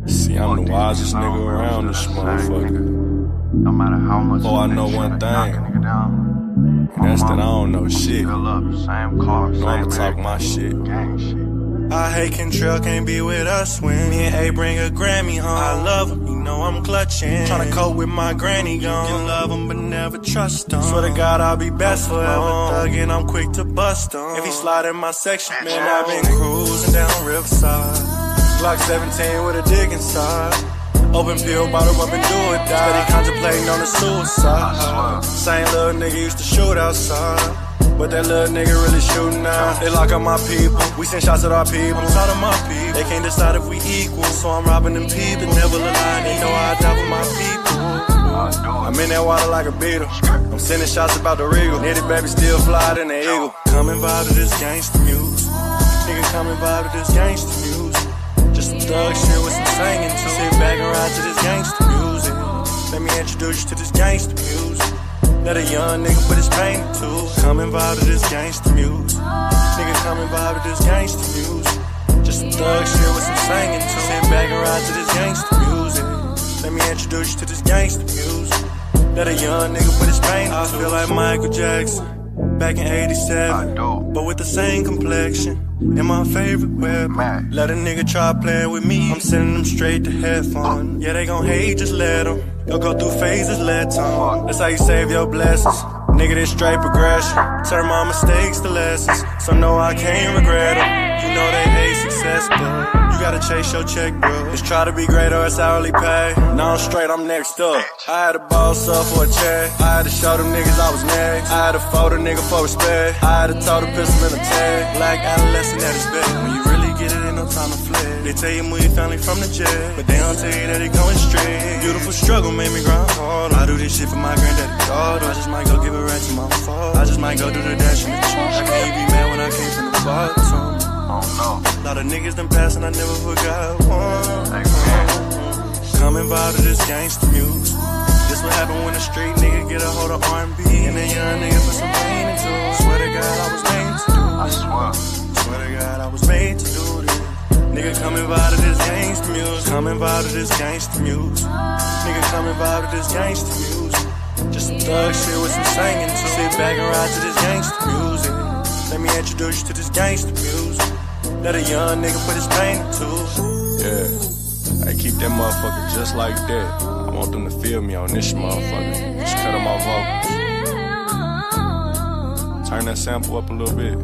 See, I'm the wisest nigga around this motherfucker. No matter how much Oh, I know one thing, and that's that I don't know shit. Same car, Know I'ma talk my shit. gang shit. I hate Kentrell can't be with us when me and A bring a Grammy home. I love him, you know I'm clutching. Tryna cope with my granny gone. Can love him but never trust him. Swear to God I'll be best forever. Thuggin', I'm quick to bust him. If he slide in my section, man, I've been cruising down Riverside. Glock 17 with a dig inside. Open pill, bottle up and do it, die. Steady contemplating on the suicide. Same little nigga used to shoot outside, but that little nigga really shooting now. They lock up my people, we send shots at our people. I'm tired of my people, they can't decide if we equal. So I'm robbing them people, never lie, they know I die for my people. I'm in that water like a beetle, I'm sending shots about the regal. Nitty baby still fly than the eagle. Come and vibe to this gangsta music. Nigga come and vibe to this gangsta music. Just some thug shit with some singing too. Sit back and ride to this gangsta music. Let me introduce you to this gangsta music. Let a young nigga put his pain to. Come and vibe to this gangsta music. Nigga come and vibe to this gangsta music. Just some thug shit with some singing too. Sit back and ride to this gangsta music. Let me introduce you to this gangsta music. Let a young nigga put his pain to. I feel like Michael Jackson back in 87, but with the same complexion and my favorite weapon. Let a nigga try playing with me, I'm sending them straight to heaven. Yeah, they gon' hate, just let them. You'll go through phases, let them. That's how you save your blessings. Nigga, this straight progression. Turn my mistakes to lessons, so no, I can't regret them. You know they hate success, but you gotta chase your check, bro. Just try to be great or it's hourly pay. Now I'm straight, I'm next up. I had to boss up for a check. I had to show them niggas I was next. I had to fold a nigga for respect. I had to tote a pistol in a tag. Black adolescent at his best. When you really get it, ain't no time to flex. They tell you move your family from the jet, but they don't tell you that it going straight. Beautiful struggle made me grind hard. I do this shit for my granddaddy daughter. I just might go give a rat to my father. I just might go do the dash in the trunk. I can't be mad when I came from the bottom. Lot of niggas done passed and I never forgot one. Come and vibe to this gangsta music. This what happen when a street nigga get a hold of R&B and a young nigga put some pain into it. Swear to God I was made to do this. Swear to God I was made to do this. Nigga come and vibe to this gangsta music. Come and vibe to this gangsta music. Nigga come and vibe to this gangsta music. Just some thug shit with some singing too. Sit back and ride to this gangsta music. Let me introduce you to this gangsta music. Let a young nigga put his pain to. Yeah, I keep that motherfucker just like that. I want them to feel me on this motherfucker. Just cut them off vocals. Turn that sample up a little bit.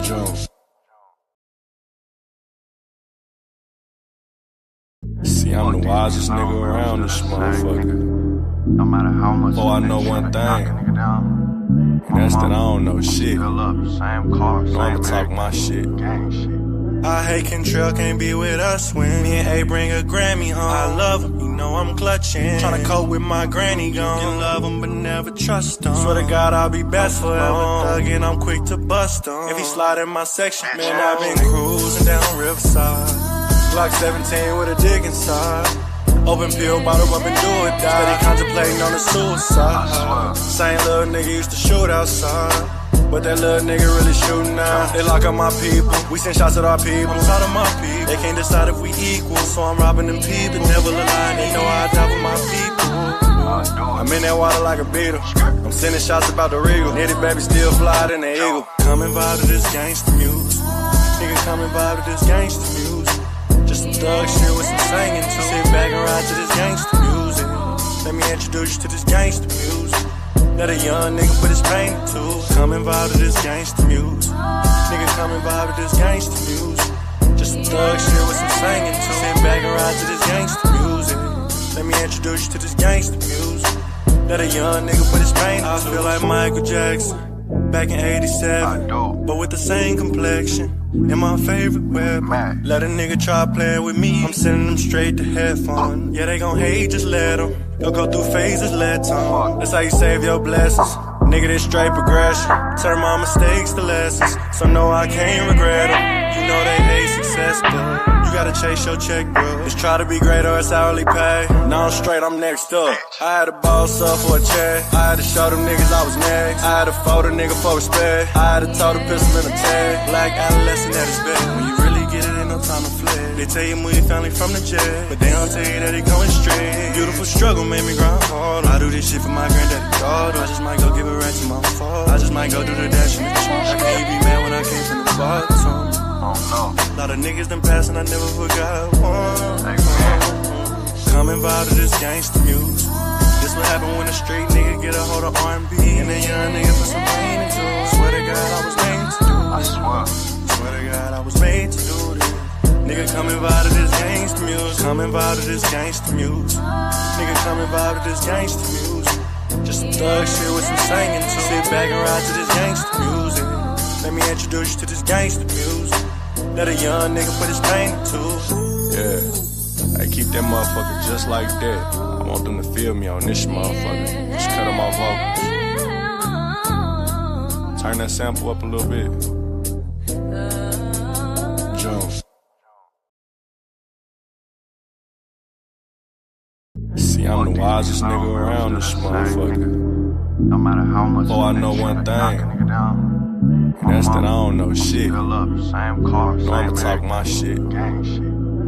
June. See, I'm the wisest nigga around this motherfucker. No matter how much Oh, I know one thing, and that's that I don't know shit. Same car, Know I'ma talk my shit. gang shit. I hate Kentrell can't be with us when me and A bring a Grammy home. I love him, you know I'm clutching. Tryna cope with my granny gone. Can love him but never trust him. Swear to God I'll be best forever. Thuggin', I'm quick to bust him. If he slide in my section, man, I've been cruising down Riverside. Glock 17 with a dig inside. Open pill, bottle up and do it, die. Steady contemplating on the suicide. Same little nigga used to shoot outside, but that little nigga really shooting now. They lock up my people, we send shots at our people. I'm tired of my people, they can't decide if we equal. So I'm robbing them people, never lie, they know I die for my people. I'm in that water like a beetle, I'm sending shots about the regal. Nitty baby still fly than the eagle. Come and vibe to this gangsta music. Nigga come and vibe to this gangsta music. Just some thug shit with some singing too. Sit back and ride to this gangsta music. Let me introduce you to this gangsta music. Let a young nigga put his pain to. Come and vibe to this gangsta music. Nigga come and vibe to this gangsta music. Just some thug shit with some singing too. Sit back and ride to this gangsta music. Let me introduce you to this gangsta music. Let a young nigga put his pain to. I feel like Michael Jackson back in 87, but with the same complexion and my favorite weapon. Let a nigga try playing with me, I'm sending them straight to heaven. Yeah, they gon' hate, just let them. You'll go through phases, let them. That's how you save your blessings. Nigga, this straight progression. Turn my mistakes to lessons, so no, I can't regret them. You know they hate success, but you gotta chase your check, bro. Just try to be great or it's hourly pay. Now I'm straight, I'm next up. I had to boss up for a check. I had to show them niggas I was next. I had to fold a nigga for respect. I had to tote a pistol in a tag. Black adolescent at his best. When you really get it, ain't no time to flex. They tell you move your family from the jet, but they don't tell you that it going straight. Beautiful struggle made me grind hard. I do this shit for my granddaddy daughter. I just might go give a rat to my father. I just might go do the dash in the trunk. I can't be mad when I came from the bottom. A lot of niggas done passed and I never forgot one. Come and vibe to this gangsta music. This what happen when a straight nigga get a hold of R&B and a young nigga put some pain into it. Swear to God I was made to do this. Swear to God I was made to do this. Nigga come and vibe to this gangsta music. Come and vibe to this gangsta music. Nigga come and vibe to this gangsta music. Just some thug shit with some singing to. Sit back and ride to this gangsta music. Let me introduce you to this gangsta music. Let a young nigga put his pain into. Yeah, I keep that motherfucker just like that. I want them to feel me on this motherfucker. Just cut them off vocals. Turn that sample up a little bit. Jones. See, I'm the wisest nigga around this motherfucker. No matter how much. Oh, I know one thing. And that's that I don't know shit. Same car, No, I'ma talk my shit. gang shit.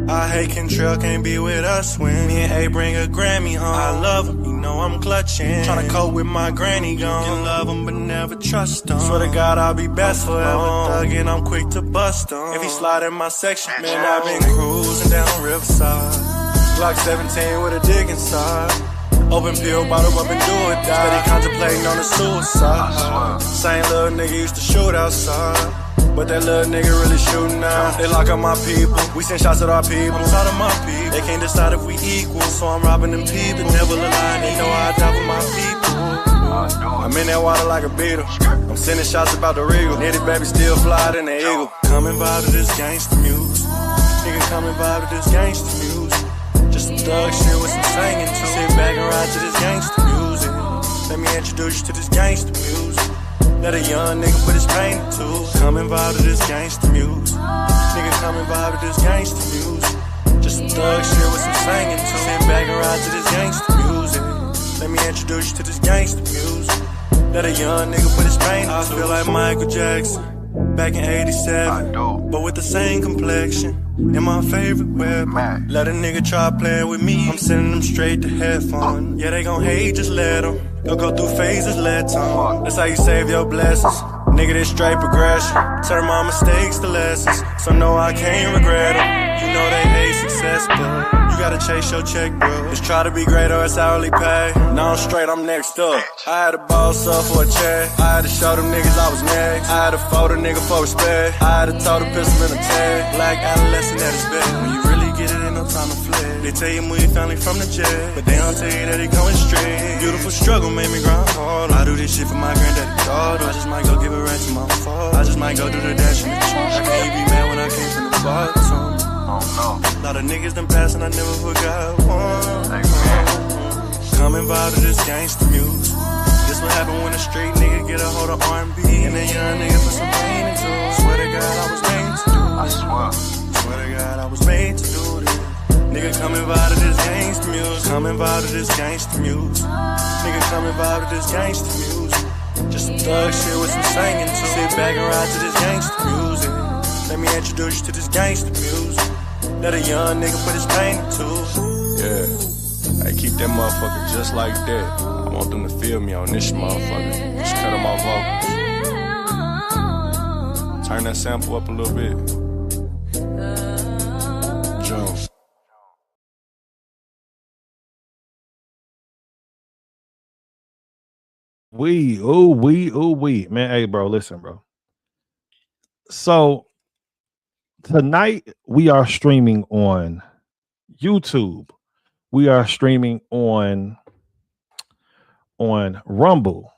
I hate Kentrell can't be with us when me and A bring a Grammy home. I love him, you know I'm clutching. Tryna cope with my granny gone. Can love him but never trust him. Swear to God I'll be best forever. Thuggin', I'm quick to bust him. If he slide in my section, man, I've been cruising down Riverside. Glock 17 with a dick inside. Open pill, bottle up and do it die. Steady contemplating on the suicide. Same little nigga used to shoot outside, but that little nigga really shooting now. They lock up my people, we send shots at our people. I'm tired of my people, they can't decide if we equal. So I'm robbing them people, never align. They know I die for my people. I'm in that water like a beetle. I'm sending shots about the regal. Nitty baby still fly than the eagle. Come and vibe to this gangsta music. Nigga come and vibe to this gangsta music. Just some thug shit with some singing to. Sit back and ride to this gangsta music. Let me introduce you to this gangsta music. Let a young nigga put his pain into. Come and vibe to this gangsta music. Nigga come and vibe to this gangsta music. Just some thug shit with some singing to. Sit back and ride to this gangsta music. Let me introduce you to this gangsta music. Let a young nigga put his pain into. I feel like Michael Jackson back in '87, but with the same complexion. And my favorite weapon. Let a nigga try playing with me, I'm sending them straight to headphone. Yeah, they gon' hate, just let them. They'll go through phases, let them. That's how you save your blessings. Nigga, this straight progression. Turn my mistakes to lessons, so no, I can't regret them. You know they hate success, but you gotta chase your check, bro. Just try to be great or it's hourly pay. Now I'm straight, I'm next up. I had to boss up for a check. I had to show them niggas I was next. I had to fold a nigga for respect. I had to tote a pistol in a tag. Black adolescent at his bed. When you really get it, ain't no time to flex. They tell you move your family from the jet, but they don't tell you that it going straight. Beautiful struggle made me grind hard. I do this shit for my granddaddy daughter. I just might go give a rat to my father. I just might go do the dash in the trunk. I can't be mad when I came from the bottom. A lot of niggas done passed and I never forgot one. Come and vibe to this gangsta music. This what happen when a straight nigga get a hold of R&B and a young nigga put some pain into it. Swear to God I was made to do this. Swear to God I was made to do this. Nigga come and vibe to this gangsta music. Come and vibe to this gangsta music. Nigga come and vibe to this gangsta music. Just some thug shit with some singing to. Sit back and ride to this gangsta music. Let me introduce you to this gangsta music. Let a young nigga put his pain into. Yeah, I keep that motherfucker just like that. I want them to feel me on this motherfucker. Just cut them off vocals. Turn that sample up a little bit. Jones. We. Man, hey, bro, listen, bro. So tonight we are streaming on YouTube. We are streaming on Rumble.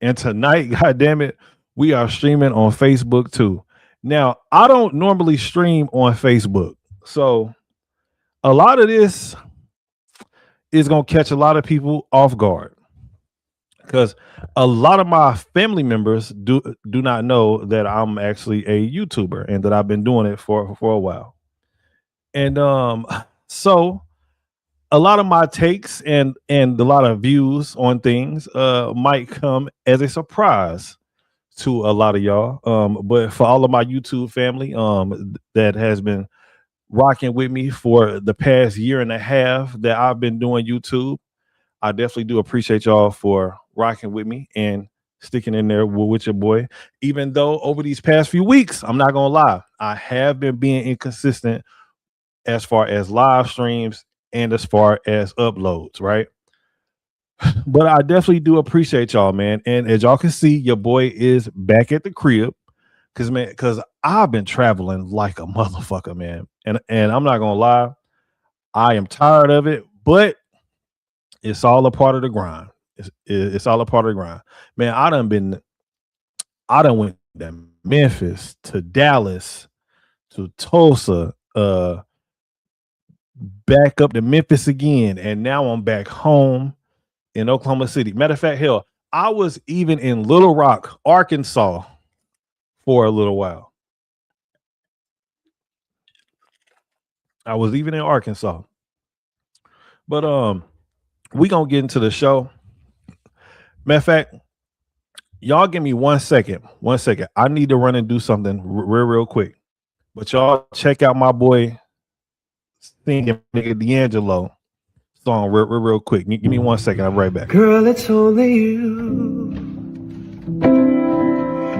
And tonight, goddamn it, we are streaming on Facebook too. Now, I don't normally stream on Facebook. So a lot of this is going to catch a lot of people off guard. Because a lot of my family members do not know that I'm actually a YouTuber and that I've been doing it for a while. And so a lot of my takes and a lot of views on things might come as a surprise to a lot of y'all. But for all of my YouTube family that has been rocking with me for the past year and a half that I've been doing YouTube. I definitely do appreciate y'all for rocking with me and sticking in there with your boy. Even though over these past few weeks, I'm not gonna lie, I have been being inconsistent as far as live streams and as far as uploads, right? But I definitely do appreciate y'all, man. And as y'all can see, your boy is back at the crib. Cause I've been traveling like a motherfucker, man. And I'm not gonna lie, I am tired of it, but it's all a part of the grind. It's all a part of the grind. Man, I done went to Memphis, to Dallas, to Tulsa, back up to Memphis again, and now I'm back home in Oklahoma City. Matter of fact, hell, I was even in Little Rock, Arkansas for a little while. I was even in Arkansas. But we gonna get into the show. Matter of fact, y'all give me 1 second. 1 second. I need to run and do something real quick. But y'all check out my boy singing nigga D'Angelo song real quick. Give me 1 second. I'm right back. Girl, it's only you.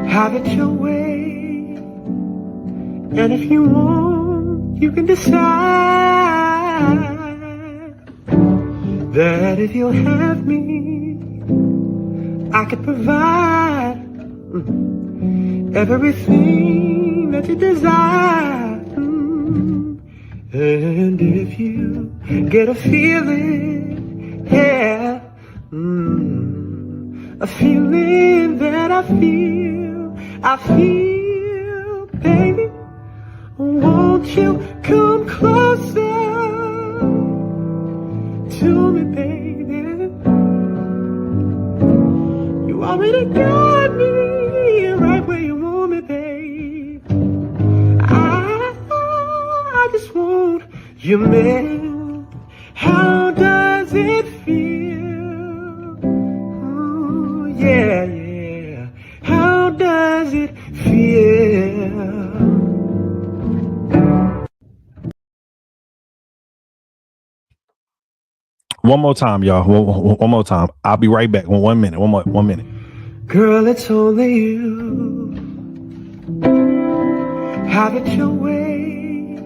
Have it your way. And if you want, you can decide that if you'll have me, I could provide everything that you desire. And if you get a feeling, yeah, a feeling that I feel, baby, won't you come closer to me, baby? You already got me right where you want me, babe. I just want you, man. How does it feel? Oh, yeah. How does it feel? One more time, y'all. One more time. I'll be right back. 1 minute. 1 minute. Girl, it's only you. Have it your way.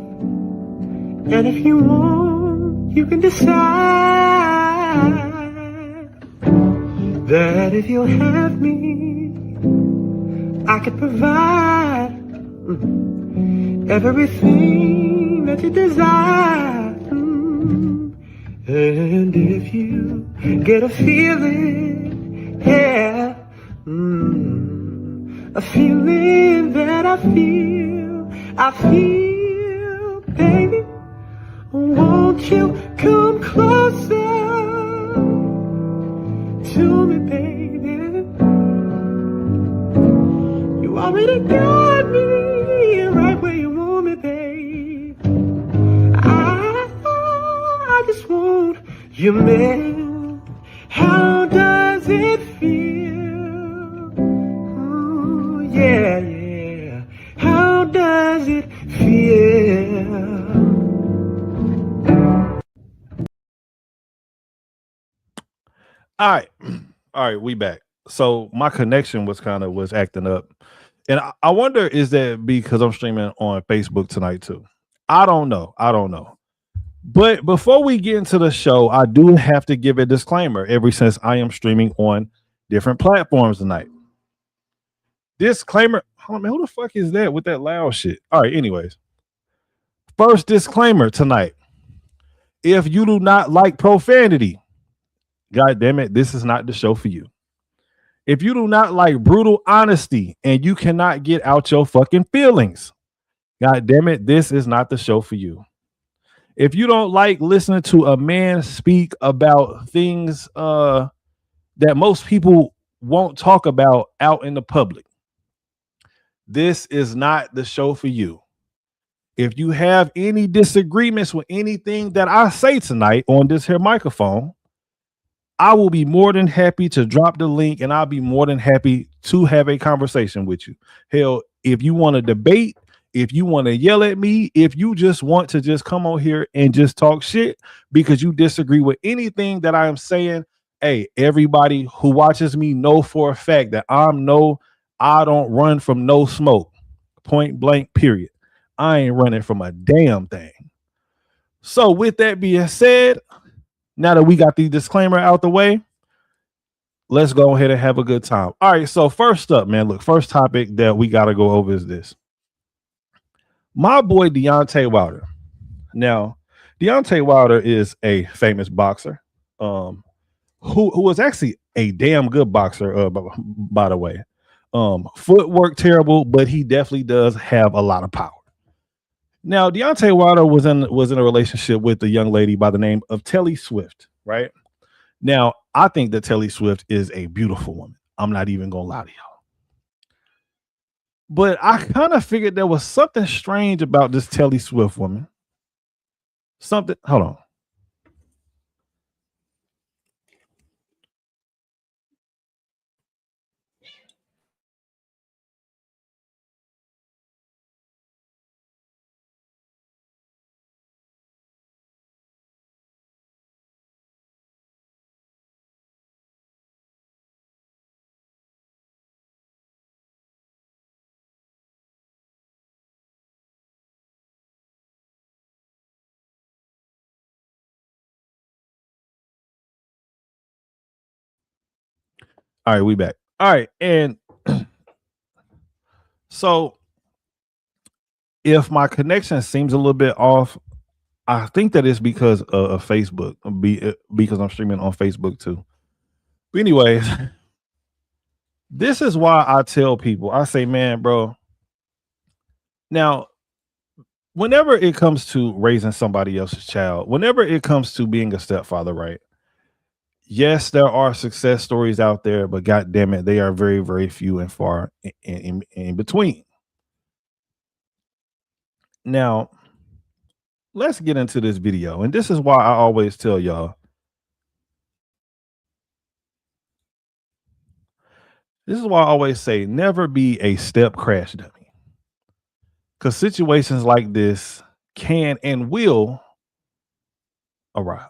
And if you want, you can decide that if you'll have me, I could provide everything that you desire. And if you get a feeling, yeah, a feeling that I feel, baby, won't you come closer to me, baby? You already got me right where you want me, babe. I just want you, man. How does it feel? Oh, yeah. How does it feel? All right, we back. So my connection was acting up, and I wonder, is that because I'm streaming on Facebook tonight too? I don't know. But before we get into the show, I do have to give a disclaimer. Ever since I am streaming on different platforms tonight, disclaimer. Oh man, who the fuck is that with that loud shit? All right, anyways, first disclaimer tonight: if you do not like profanity, God damn it, this is not the show for you. If you do not like brutal honesty and you cannot get out your fucking feelings, God damn it, this is not the show for you. If you don't like listening to a man speak about things that most people won't talk about out in the public, this is not the show for you. If you have any disagreements with anything that I say tonight on this here microphone, I will be more than happy to drop the link, and I'll be more than happy to have a conversation with you. Hell, if you want to debate, If you want to yell at me, if you just want to just come on here and just talk shit because you disagree with anything that I am saying, hey, everybody who watches me know for a fact that I don't run from no smoke. Point blank, period. I ain't running from a damn thing. So with that being said, now that we got the disclaimer out the way, let's go ahead and have a good time. All right, so first up, man, look, first topic that we got to go over is this. My boy Deontay Wilder. Now, Deontay Wilder is a famous boxer who was actually a damn good boxer, by the way. Footwork terrible, but he definitely does have a lot of power. Now, Deontay Wilder was in a relationship with a young lady by the name of Telly Swift, right? Now, I think that Telly Swift is a beautiful woman. I'm not even gonna lie to y'all. But I kind of figured there was something strange about this Telly Swift woman. Something, hold on. All right, we back. All right, and so if my connection seems a little bit off, I think that it's because of Facebook, because I'm streaming on Facebook too. But anyways, this is why I tell people, I say, man, bro, now, whenever it comes to raising somebody else's child, whenever it comes to being a stepfather, right? Yes, there are success stories out there, but god damn it, they are very, very few and far in between. Now, let's get into this video. And this is why I always tell y'all. This is why I always say never be a step crash dummy. Because situations like this can and will arise.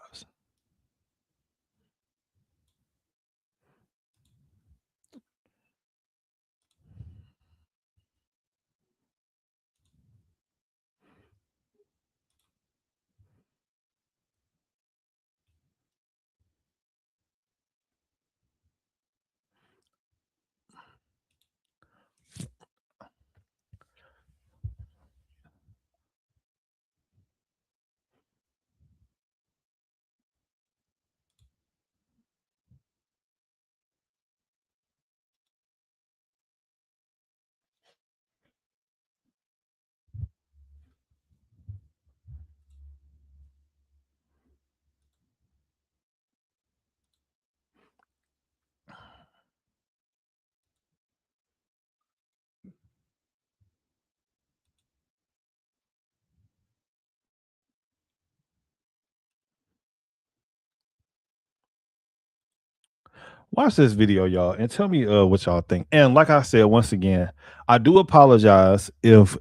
Watch this video, y'all, and tell me what y'all think. And like I said, once again, I do apologize if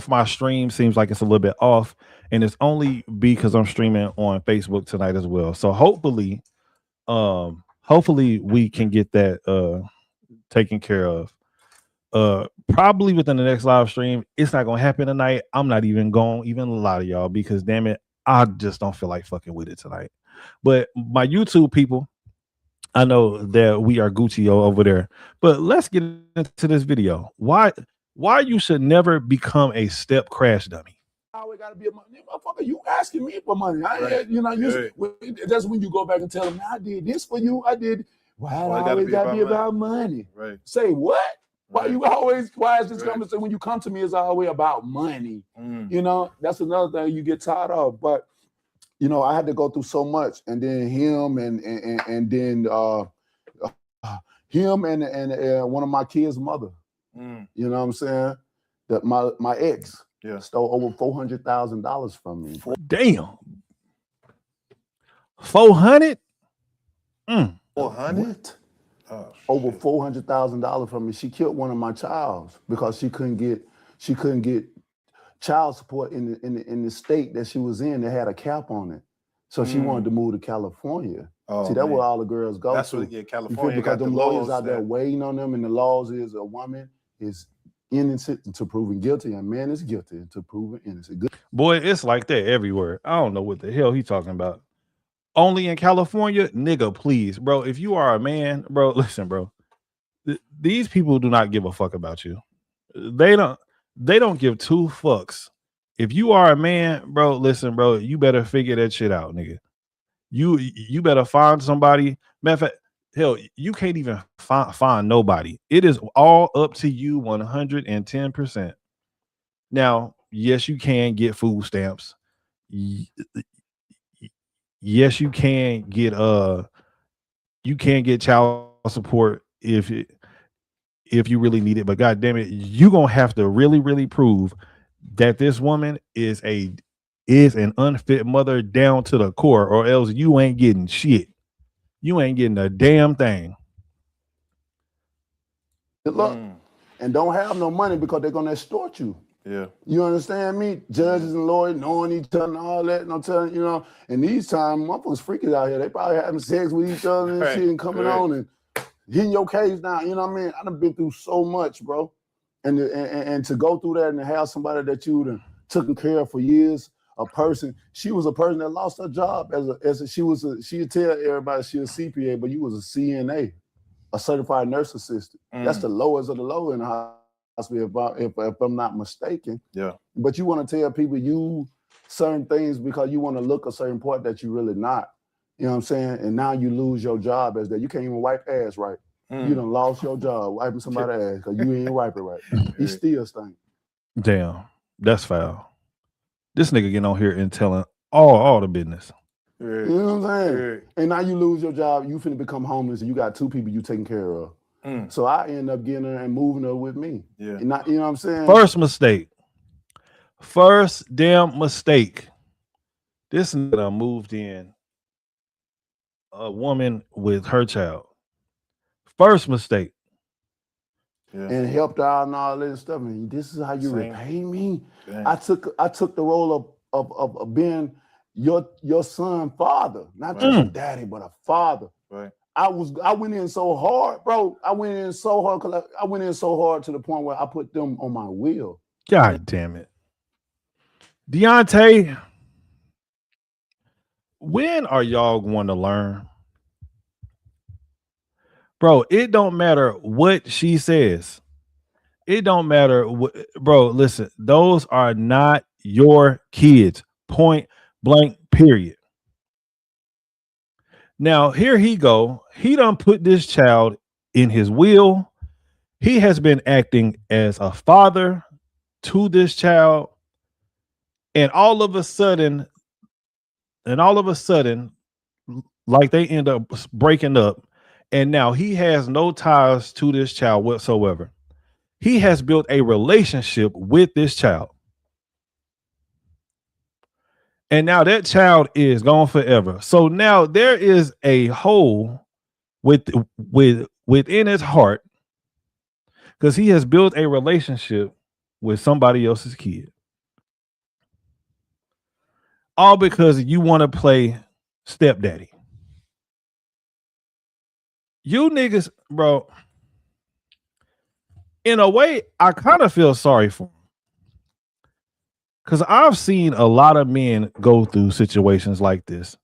my stream seems like it's a little bit off, and it's only because I'm streaming on Facebook tonight as well. So hopefully we can get that taken care of. Probably within the next live stream. It's not gonna happen tonight. I'm not even gonna lie to y'all because damn it, I just don't feel like fucking with it tonight. But my YouTube people, I know that we are Gucci over there, but let's get into this video. Why you should never become a step crash dummy. I always gotta be a money motherfucker. You asking me for money? That's when you go back and tell them, I did this for you. I did. Why I always gotta be about money? Right? Say what? Why you always? Why is this conversation when you come to me is always about money? You know, that's another thing you get tired of. But you know, I had to go through so much, and then him and then him and one of my kids' mother. You know what I'm saying? That my ex stole over $400,000 from me. Damn. 400? 400? Over $400,000 from me. She killed one of my childs because she couldn't get child support in the state that she was in. They had a cap on it, so she wanted to move to California. See, that's where all the girls go. That's to. what California because got them the lawyers out there that. waiting on them, and the laws is a woman is innocent to proven guilty, and man is guilty to proven innocent. Boy, it's like that everywhere. I don't know what the hell he talking about. Only in California, nigga, please, bro. If you are a man, bro, listen, bro. These people do not give a fuck about you. They don't give two fucks. If you are a man, bro, listen, bro, you better figure that shit out, nigga. You better find somebody. Matter of fact, hell, you can't even find nobody. It is all up to you 110%. Now, yes, you can get food stamps. Yes, you can get child support if you really need it. But god damn it, you gonna have to really prove that this woman is an unfit mother down to the core, or else you ain't getting shit. You ain't getting a damn thing. Good luck. And don't have no money because they're gonna extort you. Yeah. You understand me? Judges and lawyers knowing each other and all that, and I'm telling you, know, and these times motherfuckers freaking out here. They probably having sex with each other and shit and coming on and hitting your case down. You know what I mean? I done been through so much, bro. And to go through that and to have somebody that you done taken care of for years, she was a person that lost her job she'd tell everybody she was CPA, but you was a CNA, a certified nurse assistant. That's the lowest of the low in the hospital, if I'm not mistaken. Yeah. But you want to tell people you certain things because you want to look a certain part that you really not. You know what I'm saying? And now you lose your job as that. You can't even wipe ass right. You done lost your job wiping somebody's ass because you ain't wipe it right. He still stink. Damn, that's foul. This nigga getting on here and telling all the business. You know what I'm saying? And now you lose your job. You finna become homeless, and you got two people you taking care of. So I end up getting her and moving her with me. Yeah. And you know what I'm saying? First damn mistake. This nigga moved in a woman with her child. First mistake. Yeah. And helped her out and all that stuff. And this is how you repay me. Dang. I took the role of being your son father, not just a daddy, but a father. Right. I went in so hard, bro. I went in so hard to the point where I put them on my wheel. God damn it. Deontay, when are y'all going to learn? Bro, it don't matter what she says. It don't matter what, bro, listen, those are not your kids. Point blank, period. Now, here he go. He done put this child in his will. He has been acting as a father to this child. And all of a sudden, like they end up breaking up. And now he has no ties to this child whatsoever. He has built a relationship with this child. And now that child is gone forever. So now there is a hole within his heart because he has built a relationship with somebody else's kid. All because you want to play stepdaddy. You niggas, bro, in a way, I kind of feel sorry for him. Because I've seen a lot of men go through situations like this,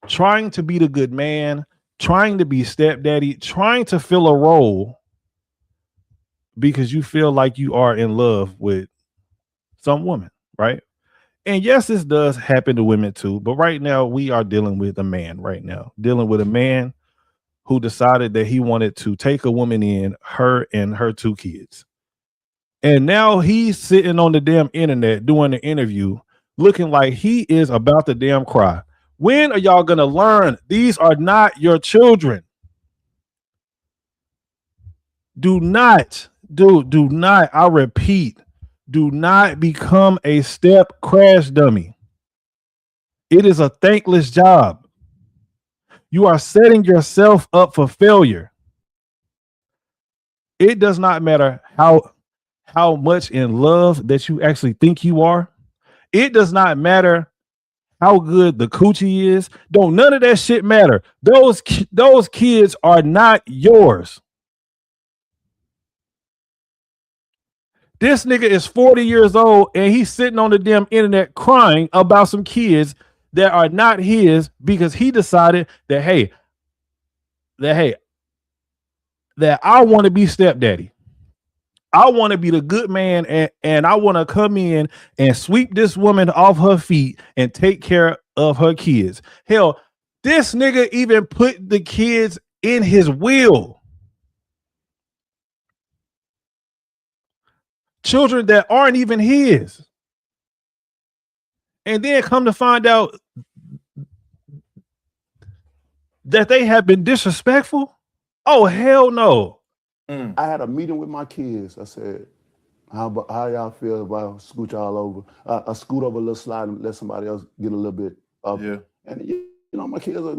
trying to be the good man, trying to be stepdaddy, trying to fill a role because you feel like you are in love with some woman, right? And yes, this does happen to women too, but right now we are dealing with a man who decided that he wanted to take a woman in, her and her two kids. And now he's sitting on the damn internet doing an interview looking like he is about to damn cry. When are y'all going to learn? These are not your children. Do not, I repeat, do not become a step crash dummy. It is a thankless job. You are setting yourself up for failure. It does not matter how much in love that you actually think you are. It does not matter how good the coochie is. Don't none of that shit matter. Those kids are not yours. This nigga is 40 years old and he's sitting on the damn internet crying about some kids that are not his because he decided that that I want to be stepdaddy. I want to be the good man and I want to come in and sweep this woman off her feet and take care of her kids. Hell, this nigga even put the kids in his will. Children that aren't even his. And then come to find out that they have been disrespectful. Oh, hell no. I had a meeting with my kids. I said, how y'all feel about scooch all over? I scoot over a little slide and let somebody else get a little bit up. Yeah. And you know, my kids are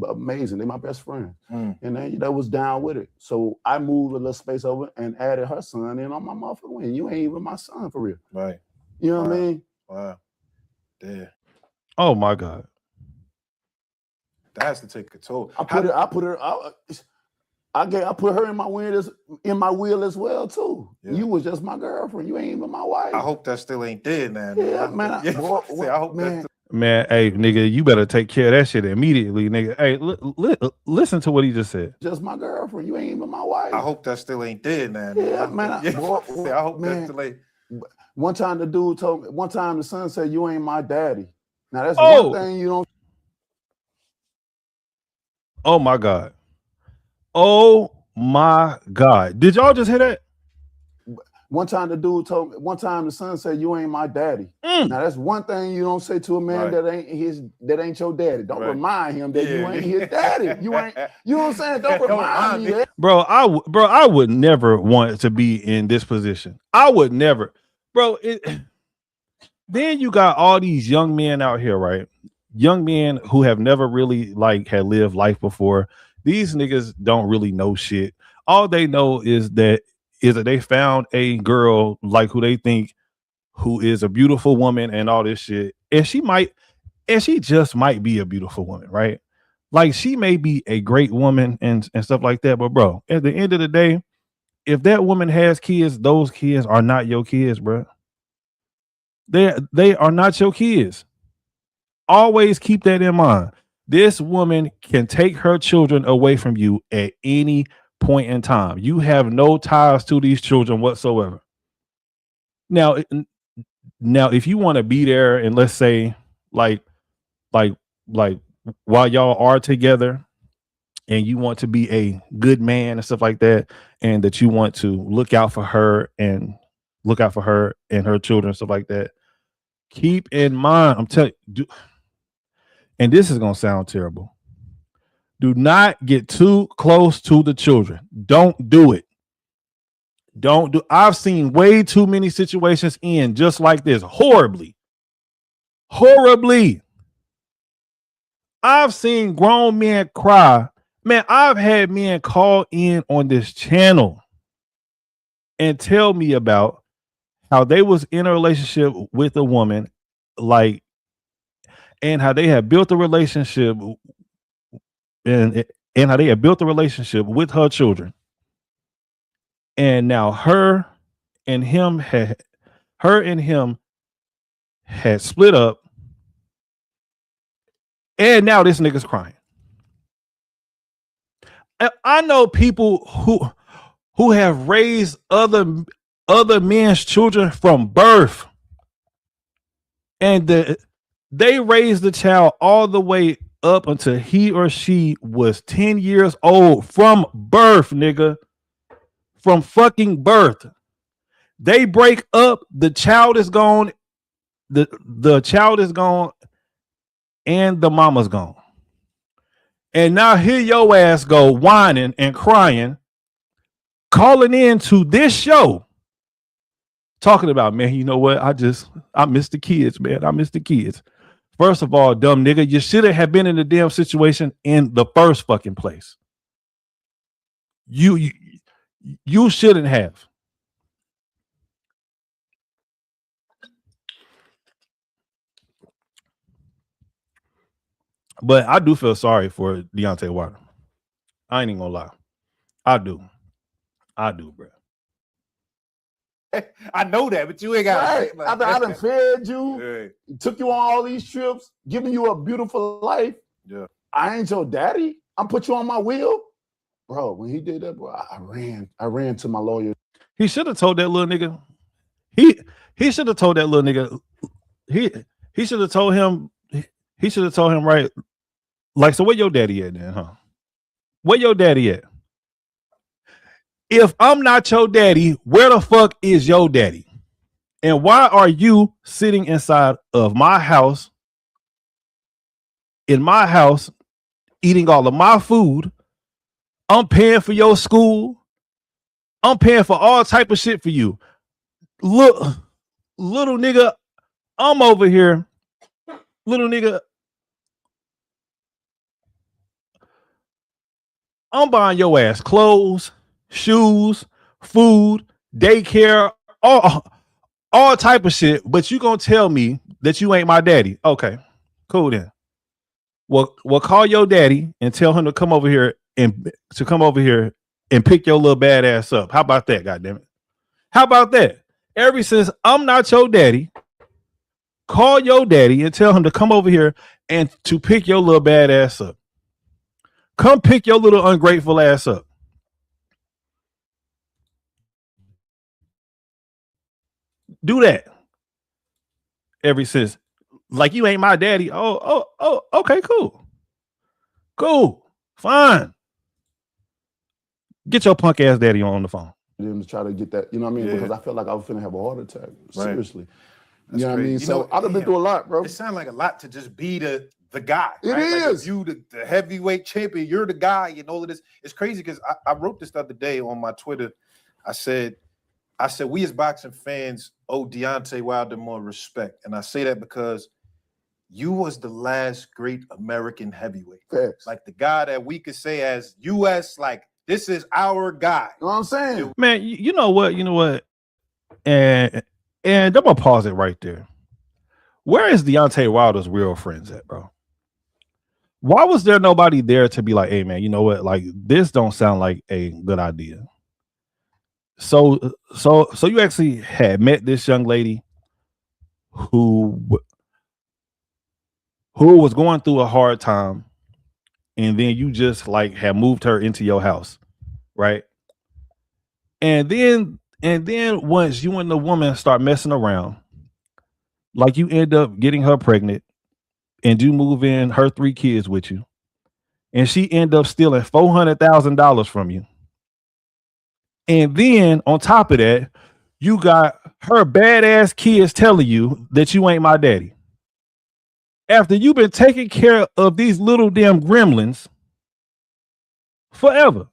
amazing. They're my best friends. And they was down with it. So I moved a little space over and added her son in on my motherfucking wing. You ain't even my son for real. Right. You know what I mean? Wow. Damn. Oh my God. That has to take a toll. I put her in my wheel as well too. Yeah. You was just my girlfriend. You ain't even my wife. I hope that still ain't dead now. Yeah, man. I hope man. Man, hey, nigga, you better take care of that shit immediately, nigga. Hey, listen to what he just said. Just my girlfriend. You ain't even my wife. I hope that still ain't dead now. Yeah, man. I hope that still ain't. One time the dude told me, one time the son said, you ain't my daddy. Now that's one thing you don't. Oh my God. Oh my God. Did y'all just hear that? One time the dude told me, one time the son said, you ain't my daddy. Now that's one thing you don't say to a man that ain't your daddy. Don't remind him that you ain't his daddy. You know what I'm saying? Don't remind me that. Bro, I would never want to be in this position. I would never. Bro, then you got all these young men out here, right? Young men who have never really had lived life before. These niggas don't really know shit. All they know is that they found a girl who they think who is a beautiful woman and all this shit. And she just might be a beautiful woman, right? She may be a great woman and stuff like that. But bro, at the end of the day, if that woman has kids, those kids are not your kids, bro. They are not your kids. Always keep that in mind. This woman can take her children away from you at any point in time. You have no ties to these children whatsoever. Now, if you want to be there and let's say like while y'all are together and you want to be a good man and stuff like that, and that you want to look out for her and her children and stuff like that, keep in mind, I'm telling you, and this is going to sound terrible. Do not get too close to the children. Don't do it. I've seen way too many situations end just like this. Horribly. I've seen grown men cry. Man, I've had men call in on this channel and tell me about how they was in a relationship with a woman, and how they had built a relationship and how they had built a relationship with her children. And now her and him had split up. And now this nigga's crying. I know people who have raised other men's children from birth. And they raised the child all the way up until he or she was 10 years old from birth, nigga. From fucking birth. They break up, the child is gone. The child is gone and the mama's gone. And now here your ass go whining and crying, calling in to this show, talking about, man, you know what? I miss the kids, man. I miss the kids. First of all, dumb nigga, you should have been in the damn situation in the first fucking place. You shouldn't have. But I do feel sorry for Deontay Wilder. I ain't even gonna lie. I do, bro. I know that, but you ain't got right. After I done fed you, took you on all these trips, giving you a beautiful life. Yeah. I ain't your daddy. I put you on my wheel. Bro, when he did that, bro, I ran to my lawyer. He should have told that little nigga. He should have told that little nigga. He should have told him. He should have told him right. Like, so where your daddy at then, huh? Where your daddy at? If I'm not your daddy, where the fuck is your daddy? And why are you sitting inside of my house, in my house, eating all of my food? I'm paying for your school. I'm paying for all type of shit for you. Look, little nigga, I'm over here. Little nigga, I'm buying your ass clothes, shoes, food, daycare, all type of shit, but you gonna tell me that you ain't my daddy. Okay, cool then. Well, call your daddy and tell him to come over here and pick your little badass up. How about that, goddammit? How about that? Ever since I'm not your daddy, call your daddy and tell him to come over here and to pick your little badass up. Come pick your little ungrateful ass up. Do that. Ever since, like, you ain't my daddy. Oh, okay, cool, fine. Get your punk ass daddy on the phone. Them to try to get that, you know what I mean? Yeah. Because I felt like I was finna have a heart attack. Seriously. That's you know what I mean? crazy. So I've been through a lot, bro. It sounds like a lot to just be the guy. It right? Like, is. if you the heavyweight champion, you're the guy, and all of this. It's crazy because I wrote this the other day on my Twitter. I said, we as boxing fans owe Deontay Wilder more respect. And I say that because you was the last great American heavyweight. Facts. Like the guy that we could say as US, like, this is our guy. You know what I'm saying? Man, you know what? And I'm gonna pause it right there. Where is Deontay Wilder's real friends at, bro? Why was there nobody there to be like, hey man, you know what? Like, this don't sound like a good idea. So you actually had met this young lady who was going through a hard time, and then you just like have moved her into your house, right? And then once you and the woman start messing around, like you end up getting her pregnant, and you move in her 3 kids with you, and she end up stealing $400,000 from you. And then on top of that, you got her badass kids telling you that you ain't my daddy. After you've been taking care of these little damn gremlins forever.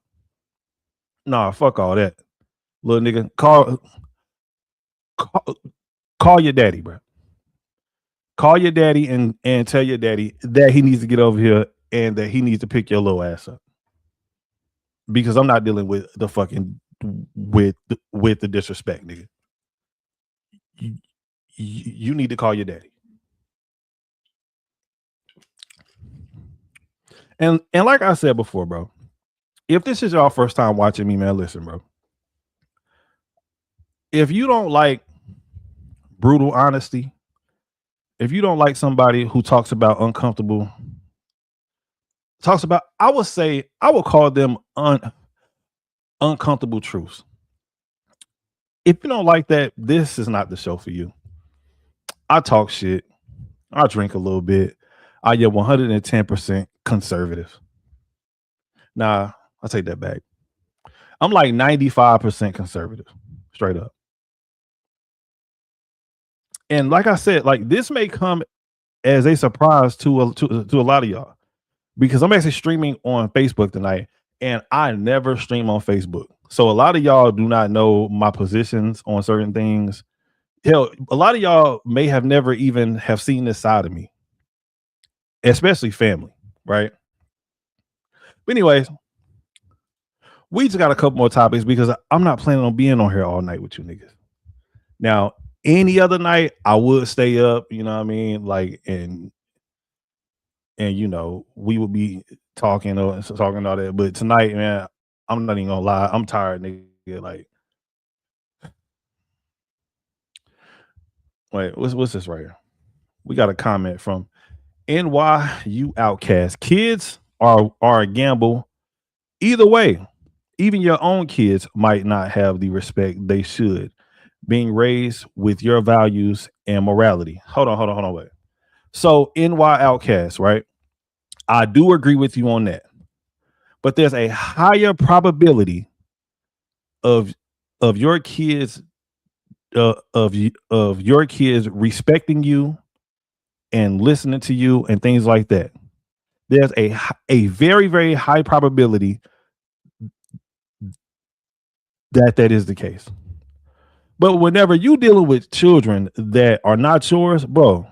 Nah, fuck all that. Little nigga, call your daddy, bro. Call your daddy and tell your daddy that he needs to get over here and that he needs to pick your little ass up. Because I'm not dealing with the fucking with the disrespect, nigga. You need to call your daddy. And like I said before, bro, if this is your first time watching me, man, listen, bro. If you don't like brutal honesty, if you don't like somebody who talks about I would call them uncomfortable truths. If you don't like that, this is not the show for you. I talk shit. I drink a little bit. I get 110% conservative. Nah, I'll take that back. I'm like 95% conservative, straight up. And like I said, like this may come as a surprise to a lot of y'all, because I'm actually streaming on Facebook tonight, and I never stream on Facebook. So a lot of y'all do not know my positions on certain things. Hell, a lot of y'all may have never even have seen this side of me, especially family, right? But anyways, we just got a couple more topics because I'm not planning on being on here all night with you niggas. Now, any other night, I would stay up, you know what I mean? Like, and and you know, we would be talking or talking all that. But tonight, man, I'm not even gonna lie, I'm tired, nigga. Like, wait, what's this right here? We got a comment from NYU Outcast. Kids are a gamble either way. Even your own kids might not have the respect they should, being raised with your values and morality. Hold on, wait. So NY Outcast, right? I do agree with you on that. But there's a higher probability of your kids of your kids respecting you and listening to you and things like that. There's a very, very high probability that is the case. But whenever you dealing with children that are not yours, bro,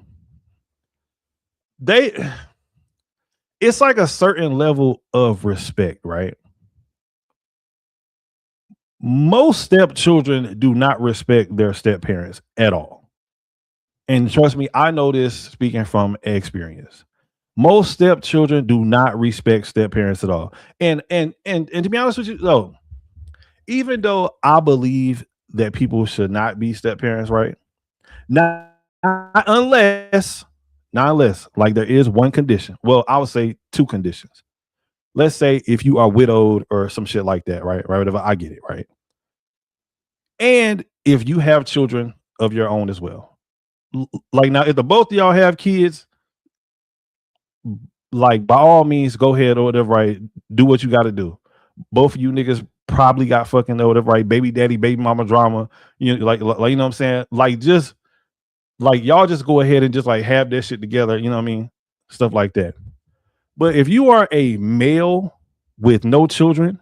it's like a certain level of respect, right? Most stepchildren do not respect their step parents at all. And trust me, I know this speaking from experience. Most stepchildren do not respect step parents at all. And to be honest with you, though, even though I believe that people should not be step parents, right? Not unless like there is one condition. Well, I would say two conditions. Let's say if you are widowed or some shit like that, right? Right, whatever. I get it, right? And if you have children of your own as well. Like now, if the both of y'all have kids, like by all means, go ahead or whatever, right? Do what you got to do. Both of you niggas probably got fucking or whatever, right? Baby daddy, baby mama drama. You know, like you know what I'm saying? Like just like y'all just go ahead and just like have that shit together, you know what I mean? Stuff like that. But if you are a male with no children,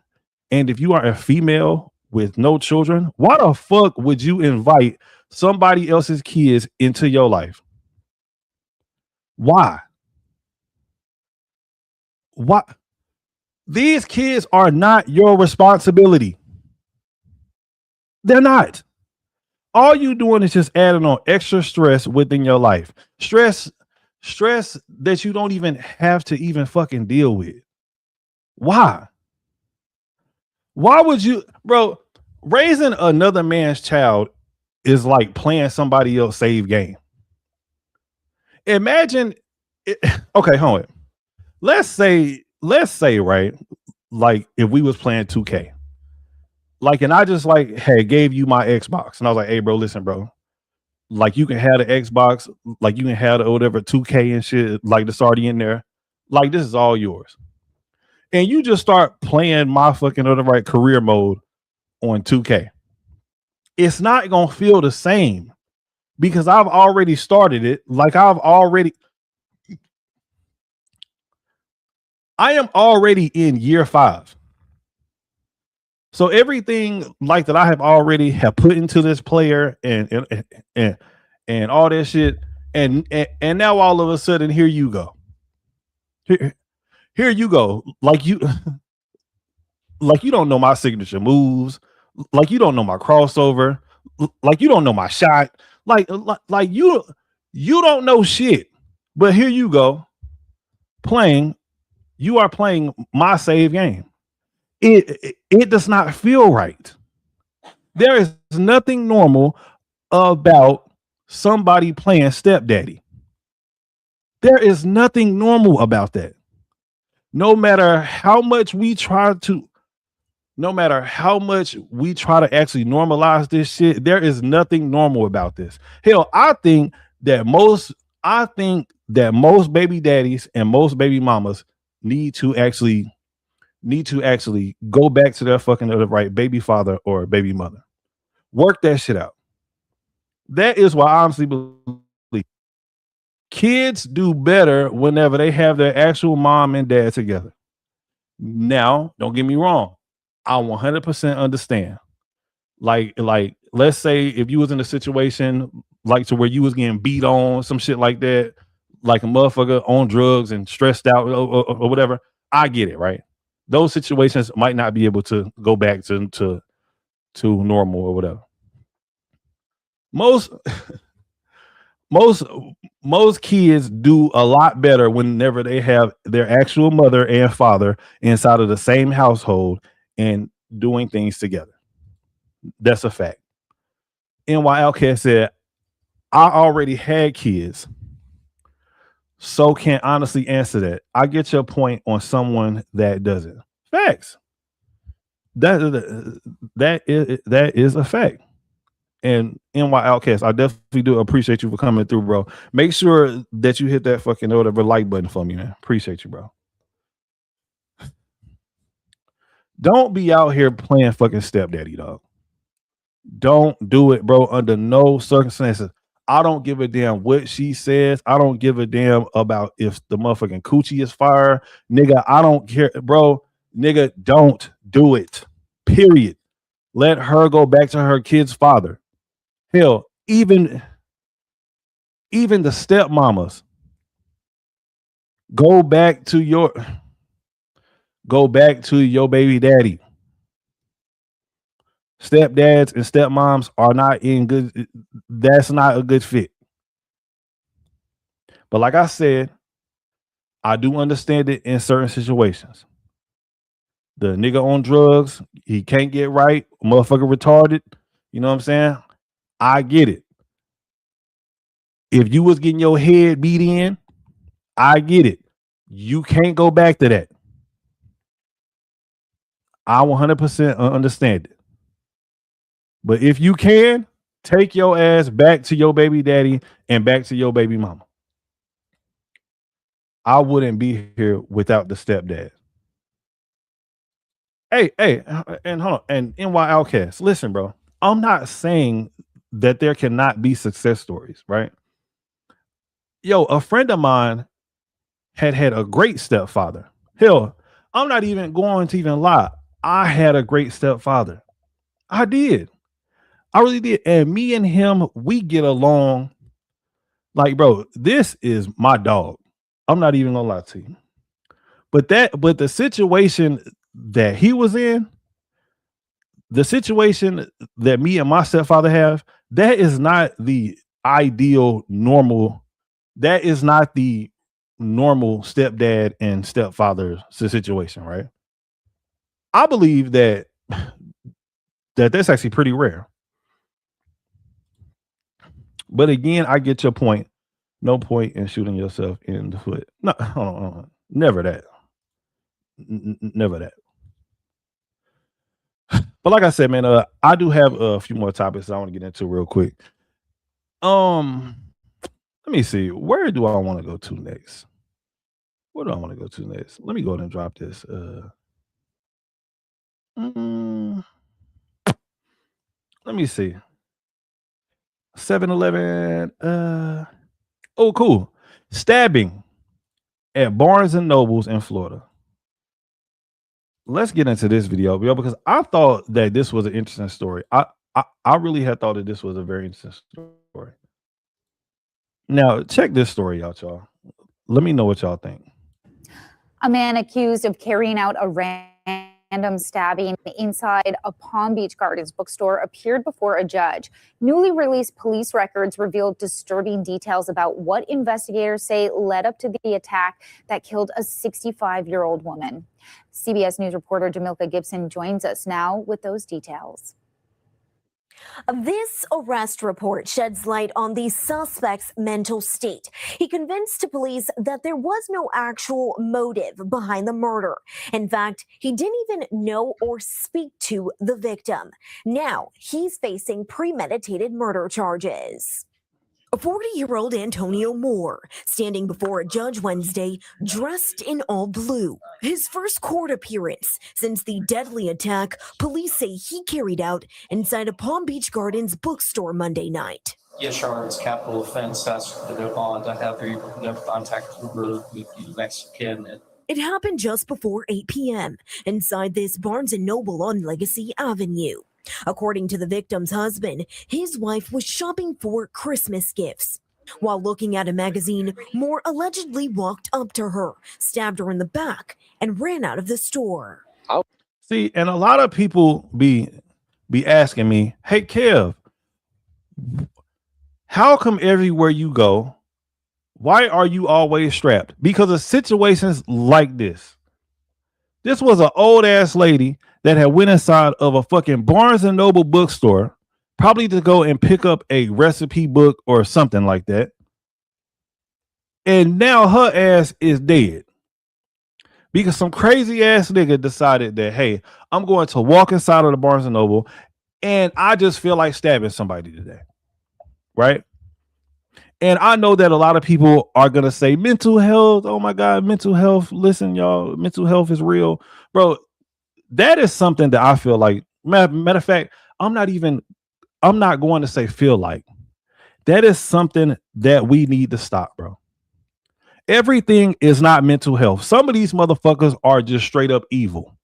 and if you are a female with no children, why the fuck would you invite somebody else's kids into your life? Why? Why? These kids are not your responsibility. They're not. All you doing is just adding on extra stress within your life. Stress that you don't even have to even fucking deal with. Why? Why would you, bro? Raising another man's child is like playing somebody else's save game. Imagine it, okay, hold on. Let's say, right, like if we was playing 2K. Like, and I just like gave you my Xbox, and I was like, hey, bro, listen, bro. Like, you can have the Xbox, like you can have the whatever 2K and shit, like that's already in there. Like, this is all yours. And you just start playing my fucking right career mode on 2K. It's not gonna feel the same because I've already started it. Like I am already in year 5. So everything like that I have already have put into this player and all that shit, and now all of a sudden here you go. Here you go. Like you don't know my signature moves, like you don't know my crossover, like you don't know my shot, like you don't know shit. But here you go, you are playing my save game. It does not feel right. There is nothing normal about somebody playing stepdaddy. There is nothing normal about that. No matter how much we try to actually normalize this shit, there is nothing normal about this. Hell, I think that most baby daddies and most baby mamas need to actually go back to their fucking right baby father or baby mother. Work that shit out. That is why I honestly believe kids do better whenever they have their actual mom and dad together. Now, don't get me wrong. I 100% understand. Like, let's say if you was in a situation like to where you was getting beat on, some shit like that, like a motherfucker on drugs and stressed out or whatever. I get it, right? Those situations might not be able to go back to normal or whatever. most kids do a lot better whenever they have their actual mother and father inside of the same household and doing things together. That's a fact. NY Outcast said, I already had kids, so can't honestly answer that. I get your point on someone that doesn't. Facts. That is a fact. And NY Outcast, I definitely do appreciate you for coming through, bro. Make sure that you hit that fucking whatever like button for me, man. Appreciate you, bro. Don't be out here playing fucking stepdaddy, dog. Don't do it, bro, under no circumstances. I don't give a damn what she says. I don't give a damn about if the motherfucking coochie is fire. Nigga, I don't care, bro. Nigga, don't do it. Period. Let her go back to her kid's father. Hell, even the stepmamas, go back to your baby daddy. Stepdads and stepmoms are not in good. That's not a good fit. But like I said, I do understand it in certain situations. The nigga on drugs, he can't get right, motherfucker retarded. You know what I'm saying? I get it. If you was getting your head beat in, I get it. You can't go back to that. I 100% understand it. But if you can, take your ass back to your baby daddy and back to your baby mama. I wouldn't be here without the stepdad. Hey, and hold on. And NY Outcast, listen, bro. I'm not saying that there cannot be success stories, right? Yo, a friend of mine had a great stepfather. Hell, I'm not even going to even lie. I had a great stepfather. I did. I really did. And me and him, we get along. Like, bro, this is my dog. I'm not even gonna lie to you. But the situation that he was in, the situation that me and my stepfather have, that is not the ideal normal. That is not the normal stepdad and stepfather situation, right? I believe that that's actually pretty rare. But again, I get your point. No point in shooting yourself in the foot. No, hold on. Never that. Never that. But like I said, man, I do have a few more topics I want to get into real quick. Let me see. Where do I want to go to next? Where do I want to go to next? Let me go ahead and drop this. Let me see. 7-Eleven. Oh, cool. Stabbing at Barnes and Nobles in Florida. Let's get into this video because I thought that this was an interesting story. I really had thought that this was a very interesting story. Now, check this story out, y'all. Let me know what y'all think. A man accused of carrying out a random stabbing inside a Palm Beach Gardens bookstore appeared before a judge. Newly released police records revealed disturbing details about what investigators say led up to the attack that killed a 65-year-old woman. CBS News reporter Jamilka Gibson joins us now with those details. This arrest report sheds light on the suspect's mental state. He convinced to police that there was no actual motive behind the murder. In fact, he didn't even know or speak to the victim. Now he's facing premeditated murder charges. A 40-year-old Antonio Moore standing before a judge Wednesday dressed in all blue. His first court appearance since the deadly attack police say he carried out inside a Palm Beach Gardens bookstore Monday night. Yes, Your Honor, it's capital offense. That's the bond. I have no contact with you Mexican. It happened just before 8 p.m. inside this Barnes & Noble on Legacy Avenue. According to the victim's husband, his wife was shopping for Christmas gifts. While looking at a magazine, Moore allegedly walked up to her, stabbed her in the back, and ran out of the store. See, and a lot of people be asking me, hey, Kev, How come everywhere you go, why are you always strapped? Because of situations like this. This was an old ass lady that had went inside of a fucking Barnes and Noble bookstore, probably to go and pick up a recipe book or something like that. And now her ass is dead. Because some crazy ass nigga decided that, hey, I'm going to walk inside of the Barnes and Noble and I just feel like stabbing somebody today. Right? And I know that a lot of people are going to say mental health. Oh my God, mental health. Listen, y'all, mental health is real. Bro, that is something that I feel like, matter of fact, I'm not going to say feel like. That is something that we need to stop, bro. Everything is not mental health. Some of these motherfuckers are just straight up evil.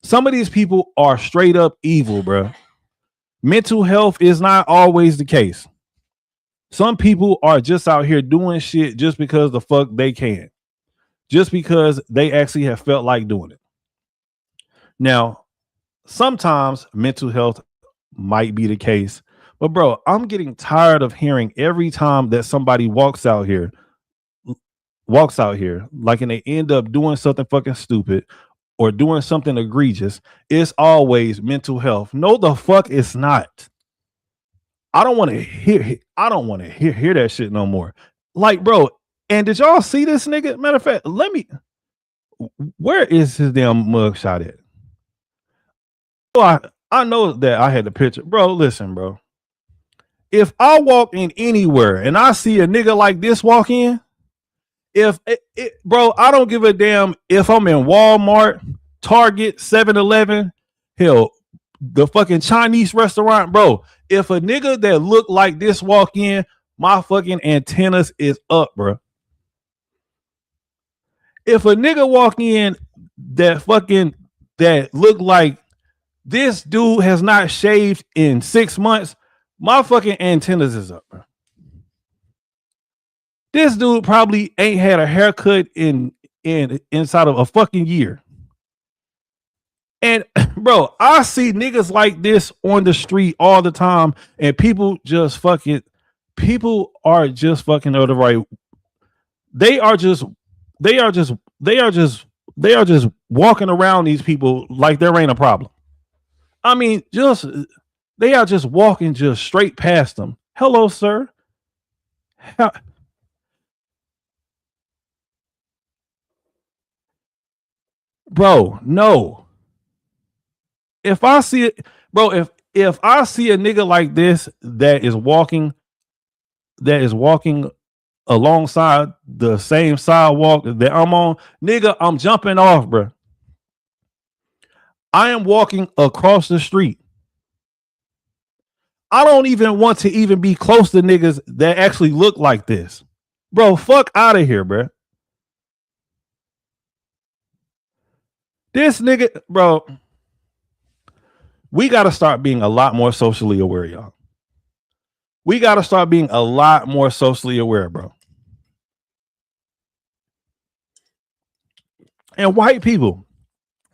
Some of these people are straight up evil, bro. Mental health is not always the case. Some people are just out here doing shit just because the fuck they can. Just because they actually have felt like doing it. Now, sometimes mental health might be the case. But bro, I'm getting tired of hearing every time that somebody walks out here, like, and they end up doing something fucking stupid or doing something egregious, it's always mental health. No, the fuck it's not. I don't want to hear that shit no more. Like, bro, and did y'all see this nigga? Matter of fact, where is his damn mugshot at? Oh, I know that I had the picture. Bro, listen, bro. If I walk in anywhere and I see a nigga like this walk in, bro, I don't give a damn if I'm in Walmart, Target, 7-Eleven, hell, the fucking Chinese restaurant, bro. If a nigga that look like this walk in, my fucking antennas is up, bro. If a nigga walk in that look like this dude has not shaved in 6 months, my fucking antennas is up, bro. This dude probably ain't had a haircut inside of a fucking year. And bro, I see niggas like this on the street all the time, and people are just fucking the right. They are just walking around these people like there ain't a problem. I mean, they are just walking just straight past them. Hello, sir. Bro, no. If I see it, bro, if I see a nigga like this that is walking alongside the same sidewalk that I'm on, nigga, I'm jumping off, bro. I am walking across the street. I don't even want to even be close to niggas that actually look like this. Bro, fuck out of here, bro. This nigga, bro, we got to start being a lot more socially aware, y'all. We got to start being a lot more socially aware, bro. And white people,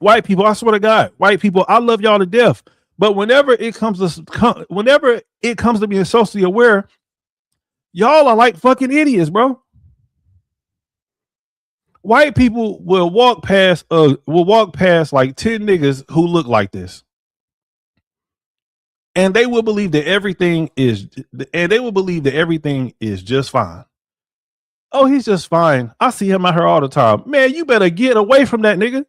I swear to God, white people, I love y'all to death. But whenever it comes to being socially aware, y'all are like fucking idiots, bro. White people will walk past like 10 niggas who look like this. And they will believe that everything is just fine. Oh, he's just fine. I see him out here all the time. Man, you better get away from that nigga.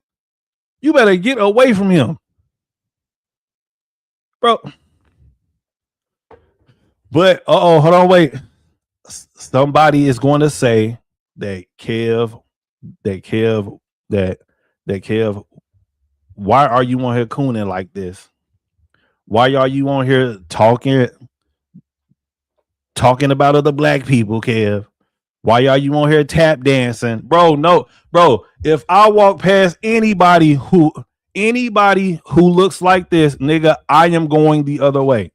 You better get away from him. Bro. But hold on, wait. Somebody is going to say that Kev, why are you on here cooning like this? Why are you on here talking about other black people, Kev? Why are you on here tap dancing? Bro, no, bro. If I walk past anybody who looks like this, nigga, I am going the other way.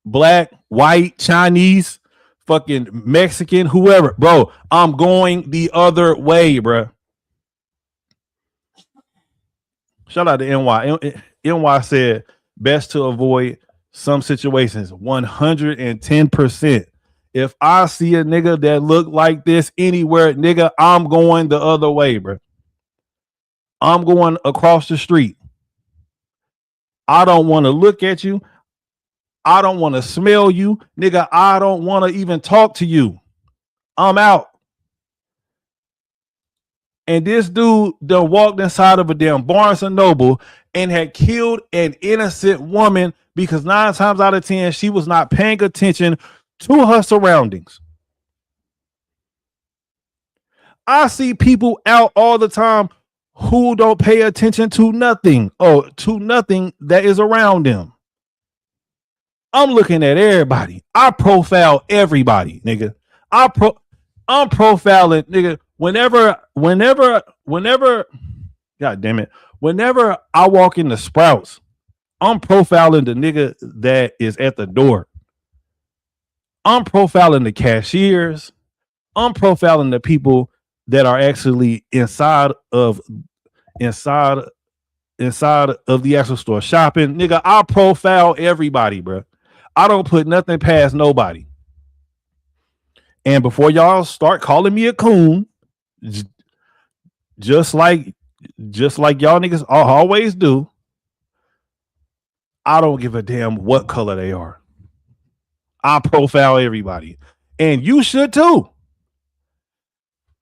Black, white, Chinese, fucking Mexican, whoever, bro, I'm going the other way, bro. Shout out to NY. NY said best to avoid some situations, 110%. If I see a nigga that look like this anywhere, nigga, I'm going the other way, bro. I'm going across the street. I don't want to look at you. I don't want to smell you. Nigga, I don't want to even talk to you. I'm out. And this dude done walked inside of a damn Barnes and Noble and had killed an innocent woman because 9 times out of 10, she was not paying attention to her surroundings. I see people out all the time who don't pay attention to nothing or to nothing that is around them. I'm looking at everybody. I profile everybody, nigga. I'm profiling, nigga. Whenever, God damn it, whenever I walk into Sprouts, I'm profiling the nigga that is at the door. I'm profiling the cashiers. I'm profiling the people that are actually inside of the actual store shopping. Nigga, I profile everybody, bro. I don't put nothing past nobody. And before y'all start calling me a coon, just like y'all niggas always do, I don't give a damn what color they are. I profile everybody. And you should too.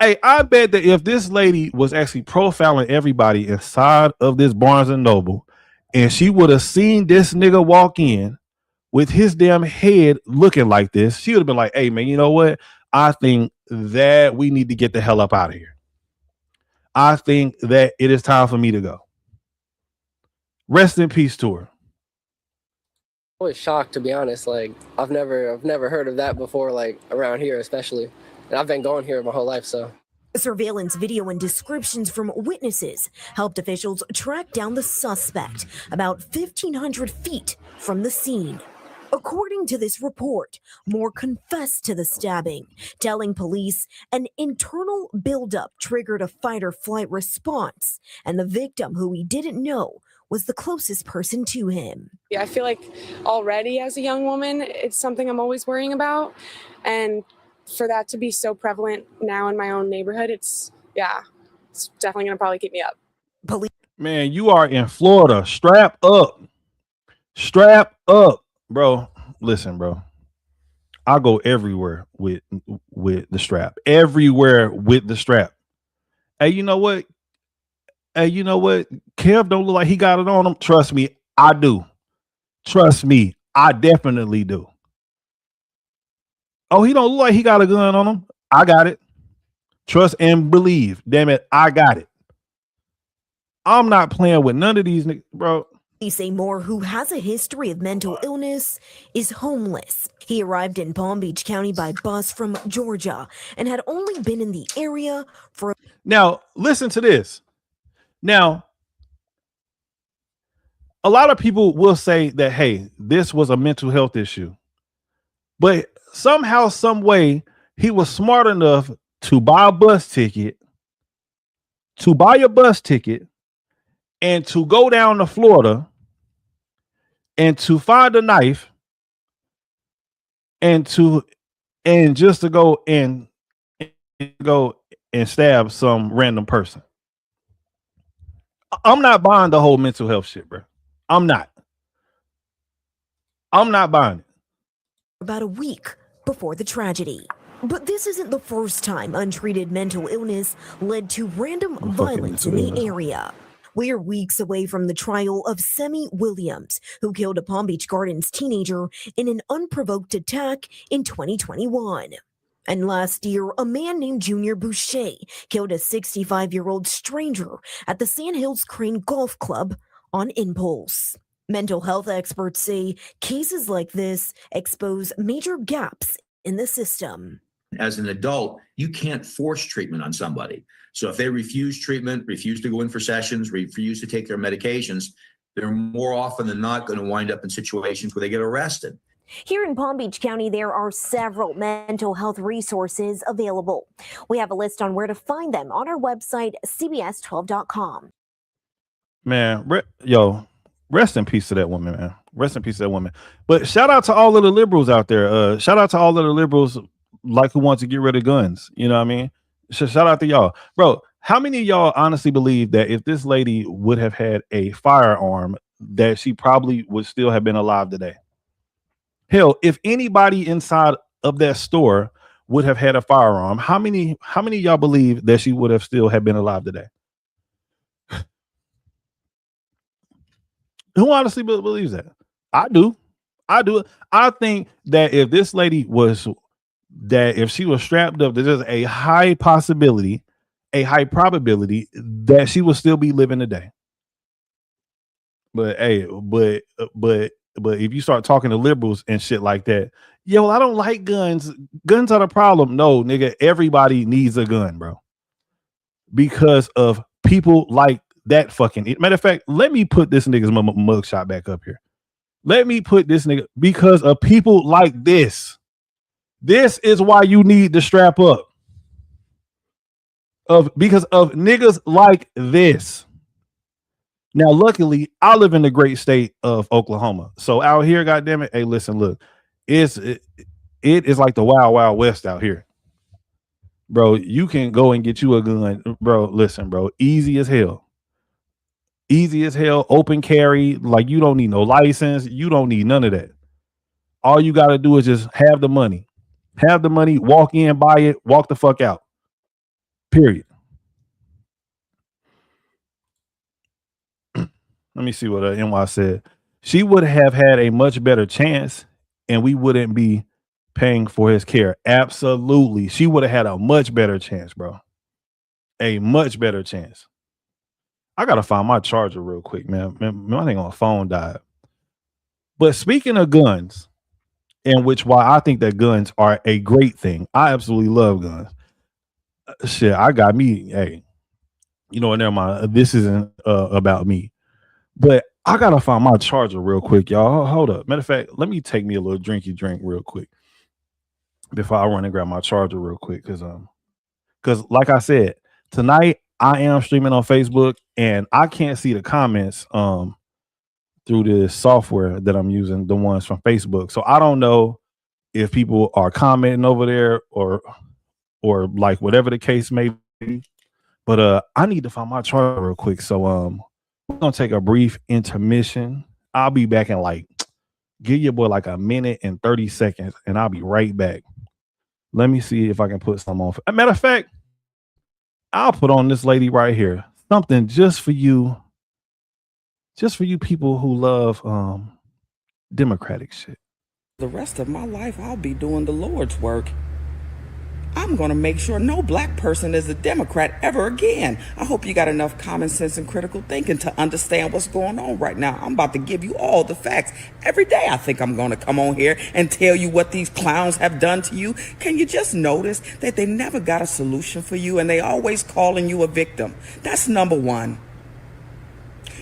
Hey, I bet that if this lady was actually profiling everybody inside of this Barnes and Noble, and she would have seen this nigga walk in with his damn head looking like this, she would have been like, hey, man, you know what? I think that we need to get the hell up out of here. I think that it is time for me to go. Rest in peace to her. I was shocked, to be honest. Like, I've never heard of that before, like around here especially. And I've been going here my whole life, so. Surveillance video and descriptions from witnesses helped officials track down the suspect about 1,500 feet from the scene. According to this report, Moore confessed to the stabbing, telling police an internal buildup triggered a fight-or-flight response, and the victim, who he didn't know, was the closest person to him. Yeah, I feel like already as a young woman, it's something I'm always worrying about, and for that to be so prevalent now in my own neighborhood, it's definitely gonna probably keep me up. Man, you are in Florida. Strap up, bro. Listen, bro. I go everywhere with the strap. Everywhere with the strap. Hey, you know what? Kev don't look like he got it on him. Trust me, I do. Trust me, I definitely do. Oh, he don't look like he got a gun on him. I got it. Trust and believe. Damn it, I got it. I'm not playing with none of these niggas, bro. Police say Moore, who has a history of mental illness, is homeless. He arrived in Palm Beach County by bus from Georgia and had only been in the area for... Now, listen to this. Now, a lot of people will say that, hey, this was a mental health issue. But somehow, some way, he was smart enough to buy a bus ticket, and to go down to Florida and to find a knife and just to go and stab some random person. I'm not buying the whole mental health shit, bro. I'm not buying it. About a week before the tragedy. But this isn't the first time untreated mental illness led to random violence in the area. We're weeks away from the trial of Semi Williams, who killed a Palm Beach Gardens teenager in an unprovoked attack in 2021. And last year, a man named Junior Boucher killed a 65-year-old stranger at the Sand Hills Crane Golf Club on impulse. Mental health experts say cases like this expose major gaps in the system. As an adult, you can't force treatment on somebody. So if they refuse treatment, refuse to go in for sessions, refuse to take their medications, they're more often than not going to wind up in situations where they get arrested. Here in Palm Beach County, there are several mental health resources available. We have a list on where to find them on our website, cbs12.com. Man, Rest in peace to that woman, man. Rest in peace to that woman. But shout out to all of the liberals out there. Shout out to all of the liberals like who want to get rid of guns. You know what I mean? Shout out to y'all. Bro, how many of y'all honestly believe that if this lady would have had a firearm, that she probably would still have been alive today? Hell, if anybody inside of that store would have had a firearm, how many of y'all believe that she would have still have been alive today? Who honestly believes that? I do. I think that if this lady was, that if she was strapped up, there's a high possibility, a high probability that she would still be living today. But hey, but if you start talking to liberals and shit like that, yo, I don't like guns. Guns are the problem. No, nigga, everybody needs a gun, bro. Because of people like that fucking. Matter of fact, let me put this nigga's mugshot back up here. Let me put this nigga, because of people like this. This is why you need to strap up. Because of niggas like this. Now, luckily, I live in the great state of Oklahoma. So out here, goddamn it, hey, listen, look, it is like the wild, wild west out here. Bro, you can go and get you a gun. Bro, listen, bro, easy as hell. Easy as hell, open carry. Like, you don't need no license. You don't need none of that. All you got to do is just have the money. Have the money, walk in, buy it, walk the fuck out. Period. Let me see what NY said. She would have had a much better chance, and we wouldn't be paying for his care. Absolutely. She would have had a much better chance, bro. A much better chance. I got to find my charger real quick, man. My thing on the phone died. But speaking of guns, and which why I think that guns are a great thing. I absolutely love guns. Shit, I got me. Hey, you know what? Never mind. This isn't about me. But I gotta find my charger real quick, y'all. Hold up. Matter of fact, let me take me a little drinky drink real quick before I run and grab my charger real quick. Because like I said, tonight I am streaming on Facebook and I can't see the comments through this software that I'm using, the ones from Facebook. So I don't know if people are commenting over there or like whatever the case may be. But I need to find my charger real quick. So we're gonna take a brief intermission. I'll be back in like, give your boy like a minute and 30 seconds, and I'll be right back. Let me see if I can put some on. Matter of fact, I'll put on this lady right here. Something just for you people who love democratic shit. The rest of my life, I'll be doing the Lord's work. I'm going to make sure no black person is a Democrat ever again. I hope you got enough common sense and critical thinking to understand what's going on right now. I'm about to give you all the facts. Every day I think I'm going to come on here and tell you what these clowns have done to you. Can you just notice that they never got a solution for you and they always calling you a victim? That's number one.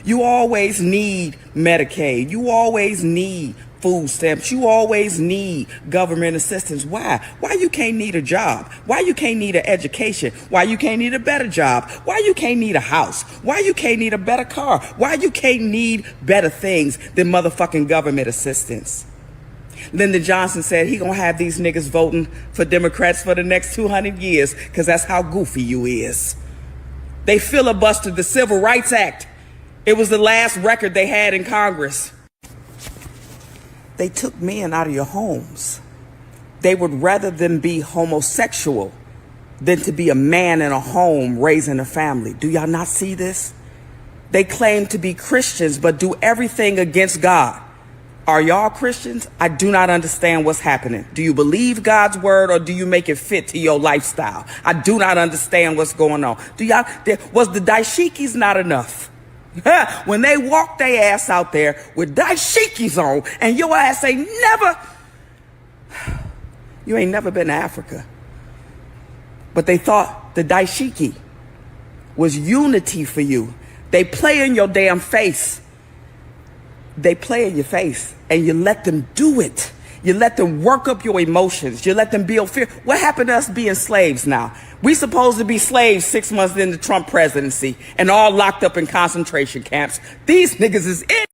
You always need Medicaid. You always need food stamps. You always need government assistance. Why? Why you can't need a job? Why you can't need an education? Why you can't need a better job? Why you can't need a house? Why you can't need a better car? Why you can't need better things than motherfucking government assistance? Lyndon Johnson said he gonna have these niggas voting for Democrats for the next 200 years because that's how goofy you is. They filibustered the Civil Rights Act. It was the last record they had in Congress. They took men out of your homes. They would rather them be homosexual than to be a man in a home raising a family. Do y'all not see this? They claim to be Christians but do everything against God. Are y'all Christians? I do not understand what's happening. Do you believe God's word or do you make it fit to your lifestyle? I do not understand what's going on. Was the dashikis not enough? When they walk their ass out there with dashikis on and your ass ain't never been to Africa. But they thought the dashiki was unity for you. They play in your damn face. They play in your face and you let them do it. You let them work up your emotions. You let them build fear. What happened to us being slaves now? We supposed to be slaves 6 months into the Trump presidency and all locked up in concentration camps. These niggas is in.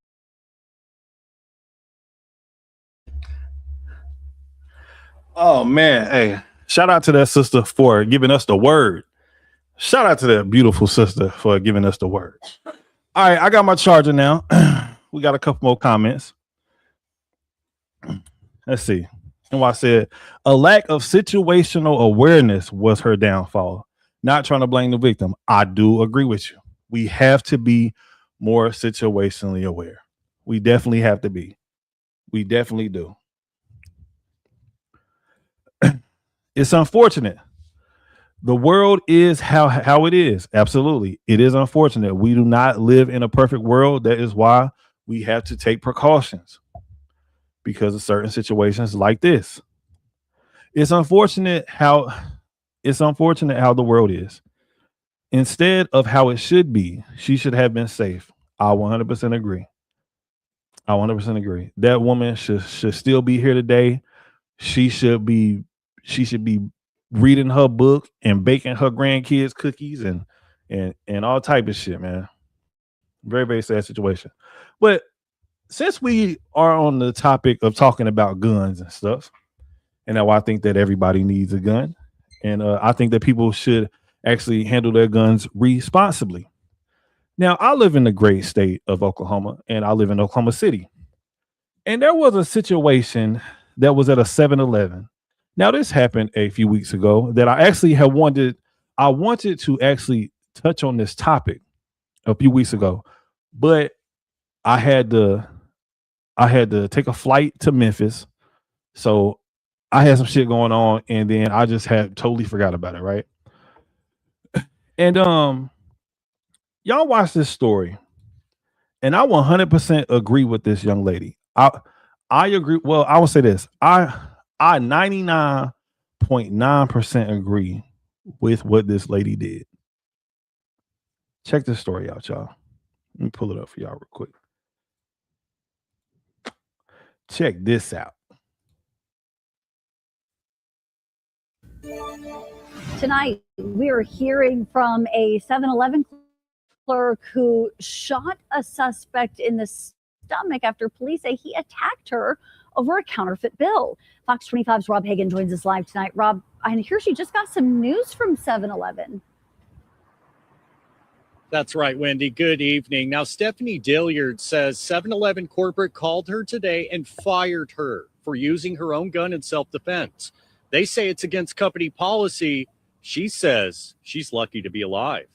Oh man, hey, shout out to that sister for giving us the word. Shout out to that beautiful sister for giving us the word. All right, I got my charger now. We got a couple more comments. Let's see. And I said a lack of situational awareness was her downfall. Not trying to blame the victim. I do agree with you. We have to be more situationally aware. We definitely have to be. We definitely do. It's unfortunate. The world is how it is. Absolutely. It is unfortunate. We do not live in a perfect world. That is why we have to take precautions because of certain situations like this. It's unfortunate how the world is. Instead of how it should be, she should have been safe. I 100% agree. I 100% agree. That woman should still be here today. She should be reading her book and baking her grandkids cookies and all type of shit, man. Very, very sad situation. But since we are on the topic of talking about guns and stuff, and now I think that everybody needs a gun, and I think that people should actually handle their guns responsibly. Now, I live in the great state of Oklahoma, and I live in Oklahoma City. And there was a situation that was at a 7-Eleven. Now, this happened a few weeks ago that I actually wanted to actually touch on this topic a few weeks ago, but I had to take a flight to Memphis. So I had some shit going on, and then I just had totally forgot about it, right? And y'all watch this story, and I 100% agree with this young lady. I agree. Well, I will say this. I 99.9% agree with what this lady did. Check this story out, y'all. Let me pull it up for y'all real quick. Check this out. Tonight, we are hearing from a 7-Eleven clerk who shot a suspect in the stomach after police say he attacked her over a counterfeit bill. Fox 25's Rob Hagan joins us live tonight. Rob, I hear she just got some news from 7-Eleven. That's right, Wendy. Good evening. Now, Stephanie Dilliard says 7-Eleven corporate called her today and fired her for using her own gun in self-defense. They say it's against company policy. She says she's lucky to be alive.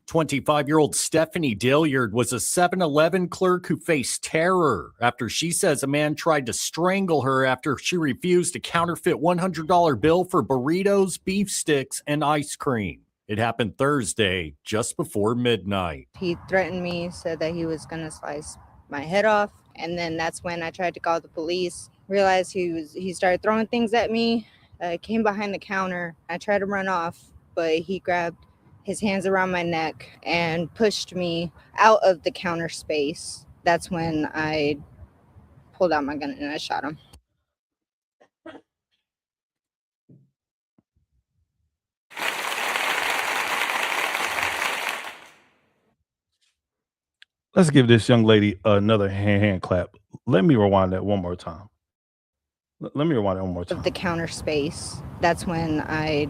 25-year-old Stephanie Dilliard was a 7-Eleven clerk who faced terror after she says a man tried to strangle her after she refused a counterfeit $100 bill for burritos, beef sticks, and ice cream. It happened Thursday, just before midnight. He threatened me, said that he was going to slice my head off. And then that's when I tried to call the police. Realized he started throwing things at me. Came behind the counter. I tried to run off, but he grabbed his hands around my neck and pushed me out of the counter space. That's when I pulled out my gun and I shot him. Let's give this young lady another hand clap. Let me rewind that one more time. Let me rewind that one more time. Of the counter space. That's when I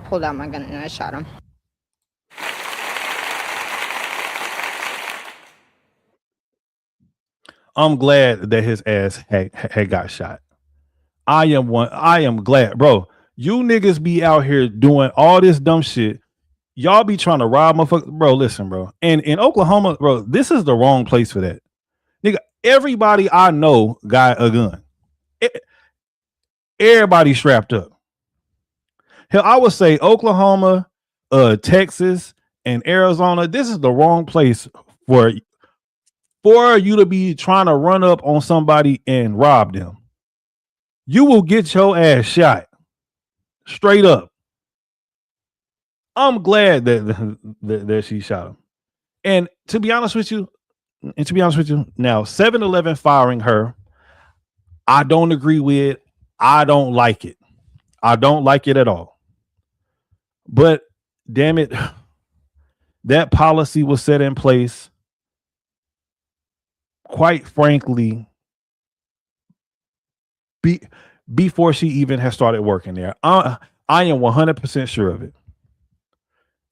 pulled out my gun and I shot him. I'm glad that his ass had got shot. I am glad, bro. You niggas be out here doing all this dumb shit. Y'all be trying to rob motherfuckers. Bro, listen, bro. And in Oklahoma, bro, this is the wrong place for that. Nigga, everybody I know got a gun. Everybody strapped up. Hell, I would say Oklahoma, Texas, and Arizona, this is the wrong place for you to be trying to run up on somebody and rob them. You will get your ass shot. Straight up. I'm glad that she shot him. And to be honest with you, now 7-Eleven firing her, I don't agree with. I don't like it. I don't like it at all. But damn it, that policy was set in place, quite frankly, before she even has started working there. I am 100% sure of it.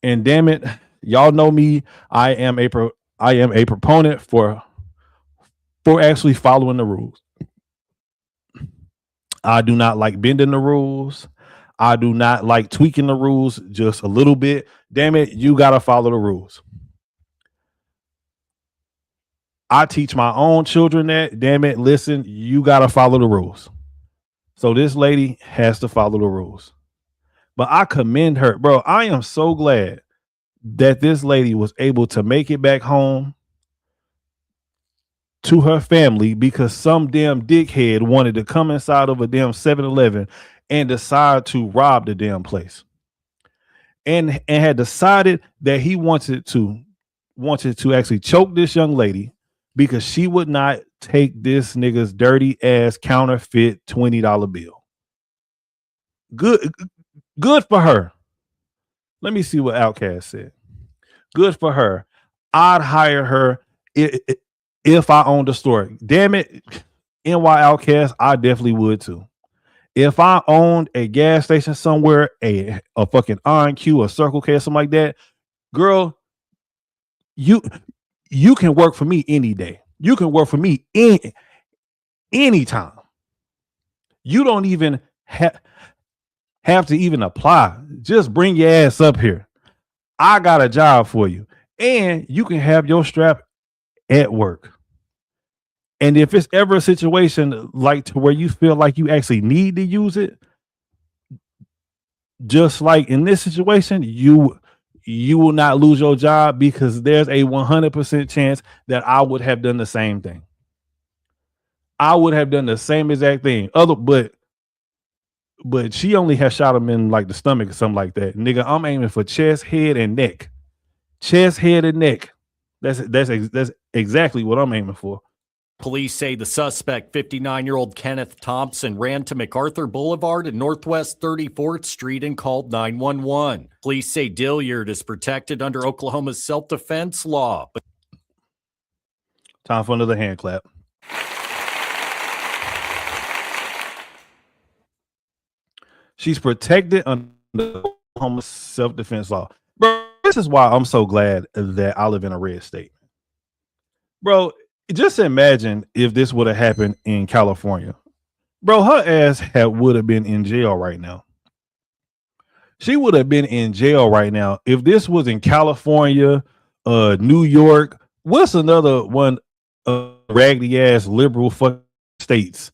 And damn it, y'all know me. I am a proponent for actually following the rules. I do not like bending the rules. I do not like tweaking the rules just a little bit. Damn it, you got to follow the rules. I teach my own children that. Damn it, listen, you got to follow the rules. So this lady has to follow the rules. But I commend her. Bro, I am so glad that this lady was able to make it back home to her family because some damn dickhead wanted to come inside of a damn 7-Eleven and decide to rob the damn place. And had decided that he wanted to actually choke this young lady because she would not take this nigga's dirty ass counterfeit $20 bill. Good for her. Let me see what Outkast said. Good for her. I'd hire her if I owned a store. Damn it, NY Outkast, I definitely would too. If I owned a gas station somewhere, a fucking R&Q, a Circle K, or something like that, girl, you can work for me any day. You can work for me anytime. You don't even have to even apply. Just bring your ass up here. I got a job for you. And you can have your strap at work. And if it's ever a situation like to where you feel like you actually need to use it, just like in this situation, you will not lose your job because there's a 100% chance that I would have done the same thing. I would have done the same exact thing. But she only has shot him in like the stomach or something like that. Nigga, I'm aiming for chest, head, and neck. Chest, head, and neck. That's exactly what I'm aiming for. Police say the suspect, 59-year-old Kenneth Thompson, ran to MacArthur Boulevard and Northwest 34th Street and called 911. Police say Dilliard is protected under Oklahoma's self-defense law. Time for another hand clap. She's protected under Oklahoma's self-defense law. Bro, this is why I'm so glad that I live in a red state. Bro, just imagine if this would have happened in California. Bro, her ass would have been in jail right now. She would have been in jail right now. If this was in California, New York, what's another one raggedy ass liberal fucking states?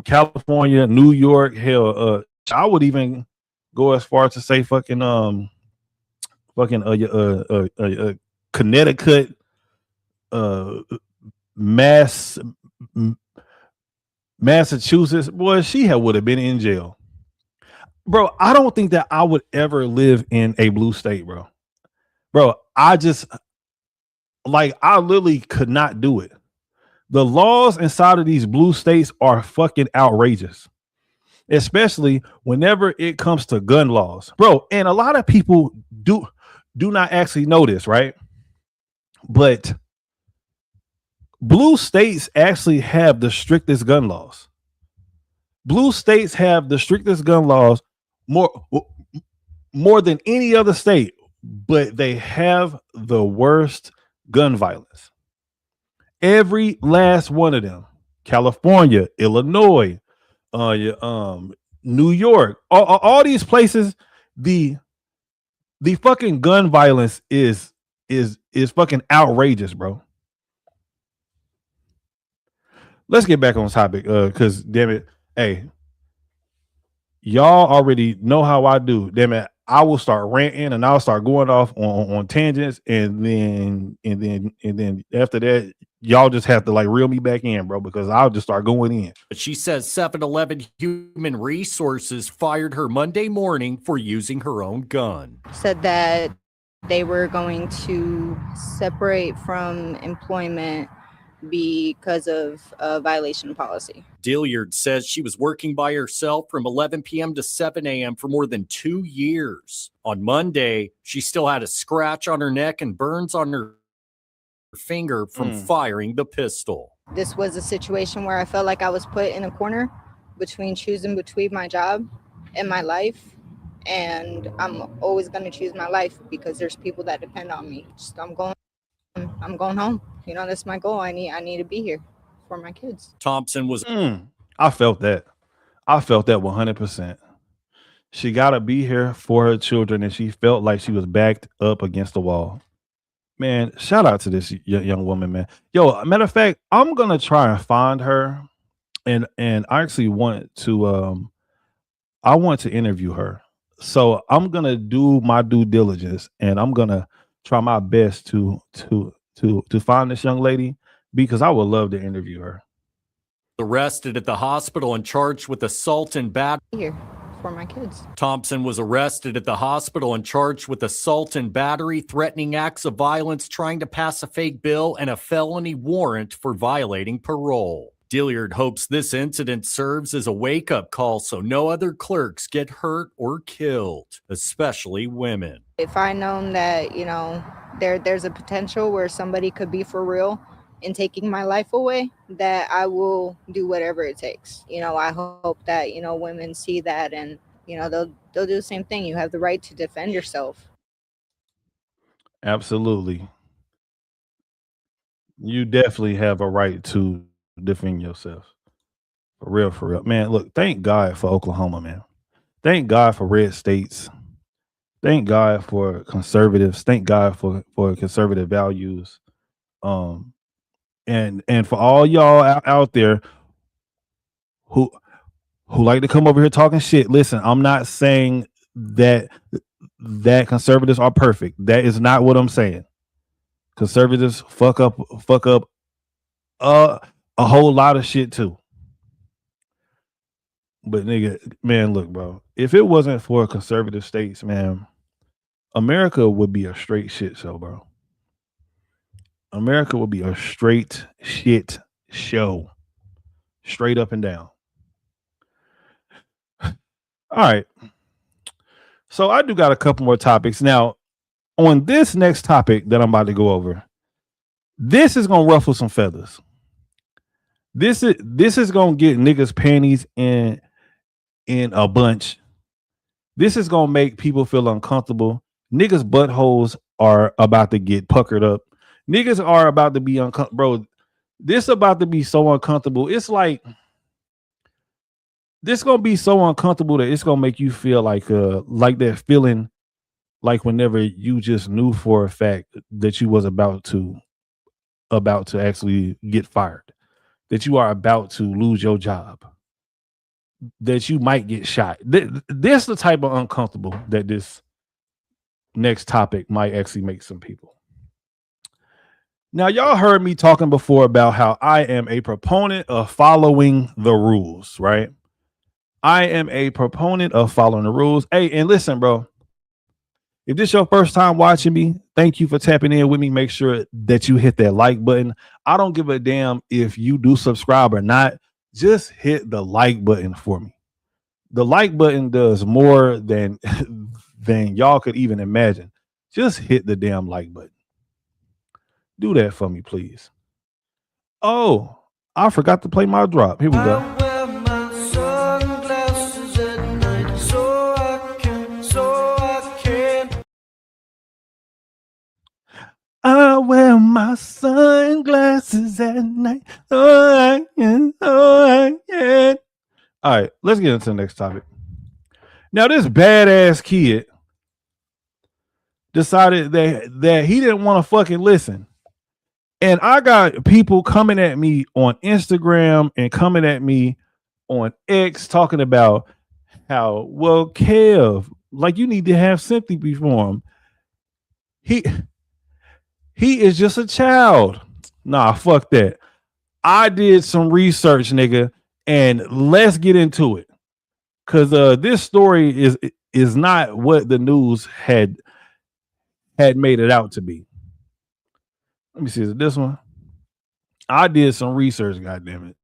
California, New York, hell, I would even go as far as to say Connecticut, Massachusetts, boy, she would have been in jail. Bro, I don't think that I would ever live in a blue state, bro. Bro, I literally could not do it. The laws inside of these blue states are fucking outrageous, especially whenever it comes to gun laws, bro. And a lot of people do not actually know this, right? But blue states actually have the strictest gun laws. Blue states have the strictest gun laws more than any other state, but they have the worst gun violence. Every last one of them. California, Illinois, New York, all these places, the fucking gun violence is fucking outrageous, bro. Let's get back on topic, because damn it, hey, y'all already know how I do. Damn it, I will start ranting and I'll start going off on tangents, and then after that, y'all just have to like reel me back in, bro, because I'll just start going in. But she says 7-Eleven Human Resources fired her Monday morning for using her own gun. Said that they were going to separate from employment because of a violation of policy. Dilliard says she was working by herself from 11 p.m. to 7 a.m. for more than 2 years. On Monday, she still had a scratch on her neck and burns on her finger from firing the pistol. This was a situation where I felt like I was put in a corner between choosing between my job and my life. And I'm always going to choose my life because there's people that depend on me. Just I'm going home. You know, that's my goal. I need to be here for my kids. Thompson was I felt that 100%. She got to be here for her children, and she felt like she was backed up against the wall. Man, shout out to this young woman, man. Yo, matter of fact, I'm gonna try and find her, and I actually want to interview her. So I'm gonna do my due diligence, and I'm gonna try my best to find this young lady because I would love to interview her. arrested at the hospital and charged with assault and battery. Here for my kids. Thompson was arrested at the hospital and charged with assault and battery, threatening acts of violence, trying to pass a fake bill, and a felony warrant for violating parole. Dilliard hopes this incident serves as a wake-up call so no other clerks get hurt or killed, especially women. If I known that, you know, there's a potential where somebody could be for real in taking my life away, that I will do whatever it takes. You know, I hope that, you know, women see that and, you know, they'll do the same thing. You have the right to defend yourself. Absolutely. You definitely have a right to defend yourself. For real, for real. Man, look, thank God for Oklahoma, man. Thank God for red states. Thank God for conservatives. Thank God for conservative values. And for all y'all out there who like to come over here talking shit, listen, I'm not saying that conservatives are perfect. That is not what I'm saying. Conservatives fuck up a whole lot of shit too. But nigga, man, look, bro. If it wasn't for conservative states, man, America would be a straight shit show, bro. America would be a straight shit show. Straight up and down. All right. So I do got a couple more topics. Now, on this next topic that I'm about to go over, this is gonna ruffle some feathers. This is gonna get niggas' panties in a bunch. This is gonna make people feel uncomfortable. Niggas' buttholes are about to get puckered up. Niggas are about to be uncomfortable, bro. This about to be so uncomfortable. It's like this gonna be so uncomfortable that it's gonna make you feel like that feeling like whenever you just knew for a fact that you was about to actually get fired, that you are about to lose your job, that you might get shot. This the type of uncomfortable that this next topic might actually make some people. Now, y'all heard me talking before about how I am a proponent of following the rules, right? I am a proponent of following the rules. Hey, and listen, bro, if this is your first time watching me, thank you for tapping in with me. Make sure that you hit that like button. I don't give a damn if you do subscribe or not. Just hit the like button for me. The like button does more than y'all could even imagine. Just hit the damn like button. Do that for me, please. Oh, I forgot to play my drop. Here we go. I wear my sunglasses at night. Oh, I can. Oh, I can. All right, let's get into the next topic. Now, this badass kid decided that he didn't want to fucking listen. And I got people coming at me on Instagram and coming at me on X talking about how, well, Kev, like you need to have sympathy for him. He is just a child. Nah, fuck that. I did some research, nigga, and let's get into it. Cause this story is not what the news had made it out to be. Let me see, is it this one? I did some research, goddammit.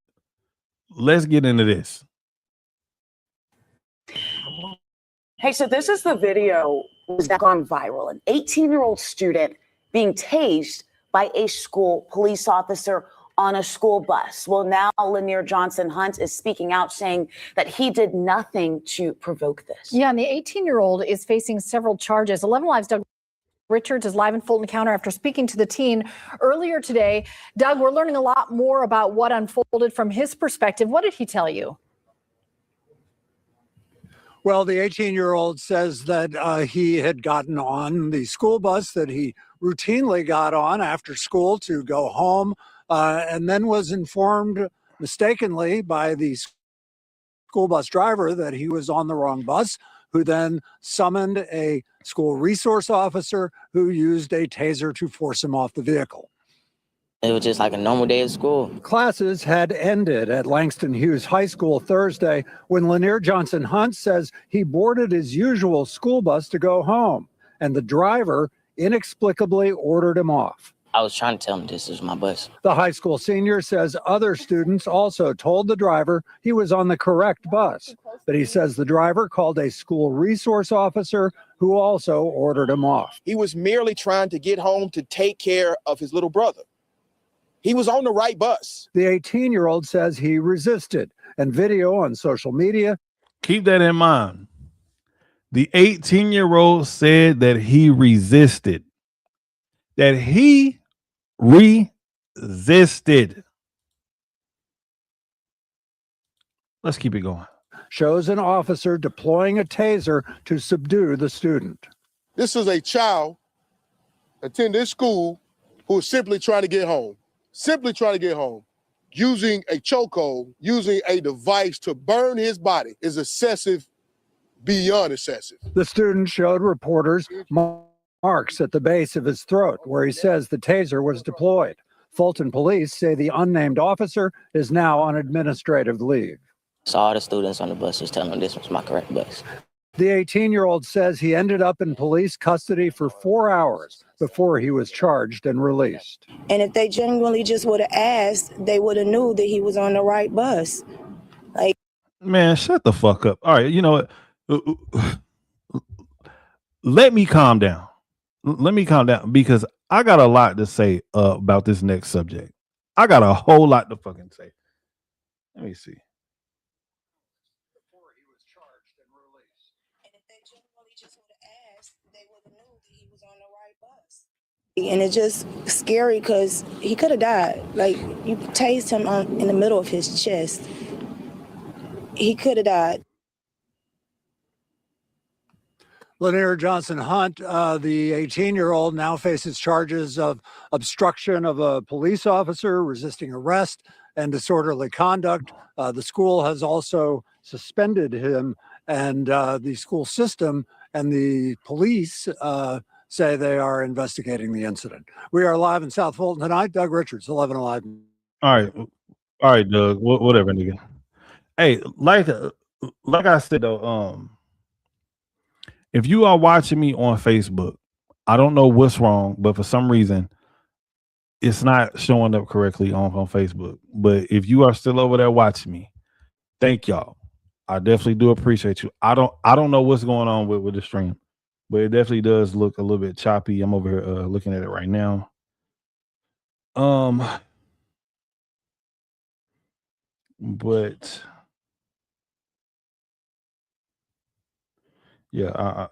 Let's get into this. Hey, so this is the video that gone viral. An 18-year-old student being tased by a school police officer on a school bus. Well, now Lanier Johnson Hunt is speaking out, saying that he did nothing to provoke this. Yeah, and the 18-year-old is facing several charges. 11 Live's Doug Richards is live in Fulton County after speaking to the teen earlier today. Doug, we're learning a lot more about what unfolded from his perspective. What did he tell you? Well, the 18-year-old says that he had gotten on the school bus that he routinely got on after school to go home, and then was informed mistakenly by the school bus driver that he was on the wrong bus, who then summoned a school resource officer who used a taser to force him off the vehicle. It was just like a normal day of school. Classes had ended at Langston Hughes High School Thursday when Lanier Johnson Hunt says he boarded his usual school bus to go home, and the driver inexplicably ordered him off. I was trying to tell him this is my bus. The high school senior says other students also told the driver he was on the correct bus, but he says the driver called a school resource officer who also ordered him off. He was merely trying to get home to take care of his little brother. He was on the right bus. The 18-year-old says he resisted, and video on social media. Keep that in mind. The 18-year-old said that he resisted. That he resisted. Let's keep it going. Shows an officer deploying a taser to subdue the student. This is a child attending school who is simply trying to get home. Simply trying to get home. Using a chokehold, using a device to burn his body is excessive, beyond excessive. The student showed reporters marks at the base of his throat where he says the taser was deployed. Fulton police say the unnamed officer is now on administrative leave. So all the students on the bus was telling him this was my correct bus. The 18-year-old says he ended up in police custody for 4 hours before he was charged and released. And if they genuinely just would have asked, they would have knew that he was on the right bus. Like, man, shut the fuck up. All right, you know what? Let me calm down. Let me calm down because I got a lot to say about this next subject. I got a whole lot to fucking say. Let me see. and it's just scary because he could have died. Like, you tased him in the middle of his chest. He could have died. Lanier Johnson Hunt, the 18-year-old, now faces charges of obstruction of a police officer, resisting arrest, and disorderly conduct. The school has also suspended him, and the school system and the police say they are investigating the incident. We are live in South Fulton tonight. Doug Richards, 11 Alive. All right, Doug. Whatever, nigga. Hey, like I said though, if you are watching me on Facebook, I don't know what's wrong, but for some reason, it's not showing up correctly on Facebook. But if you are still over there watching me, thank y'all. I definitely do appreciate you. I don't know what's going on with the stream, but it definitely does look a little bit choppy. I'm over here looking at it right now. But yeah,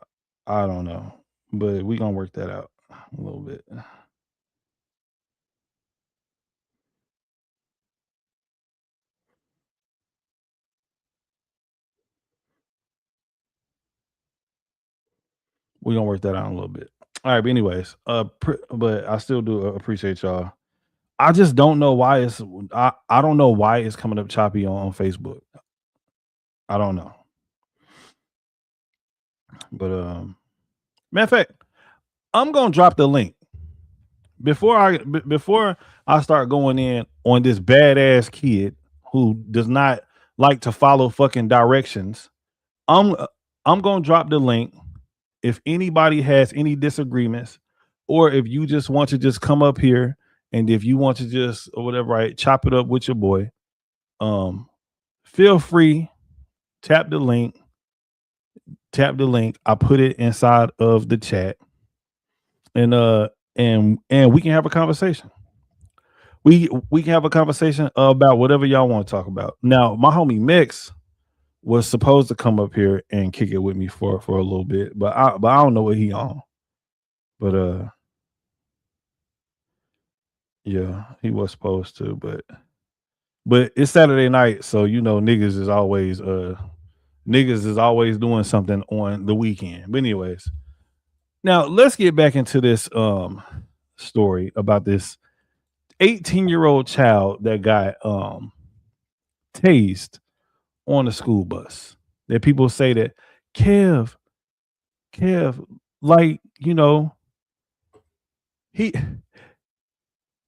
I don't know, but we gonna work that out a little bit. We're gonna work that out a little bit. All right, but anyways, but I still do appreciate y'all. I just don't know why it's I don't know why it's coming up choppy on Facebook. I don't know. But matter of fact, I'm gonna drop the link before I start going in on this badass kid who does not like to follow fucking directions. I'm gonna drop the link. If anybody has any disagreements, or if you just want to just come up here, and if you want to just or whatever, right, chop it up with your boy, feel free. Tap the link. I put it inside of the chat, and we can have a conversation. We can have a conversation about whatever y'all want to talk about. Now, my homie Mix was supposed to come up here and kick it with me for a little bit, but I don't know what he on. But yeah, he was supposed to, but it's Saturday night, so you know niggas is always doing something on the weekend. But anyways, now let's get back into this story about this 18-year-old child that got tased on a school bus. That people say that Kev, like, you know, he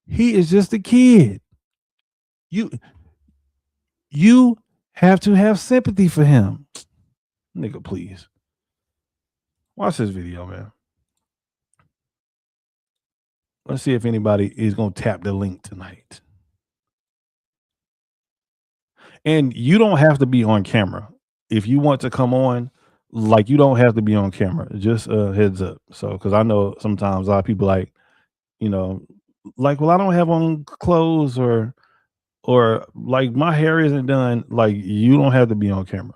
is just a kid. You have to have sympathy for him. Nigga, please. Watch this video, man. Let's see if anybody is going to tap the link tonight. And you don't have to be on camera. If you want to come on, like, you don't have to be on camera. Just heads up. So, because I know sometimes a lot of people like, you know, like, well, I don't have on clothes or like my hair isn't done. Like, you don't have to be on camera.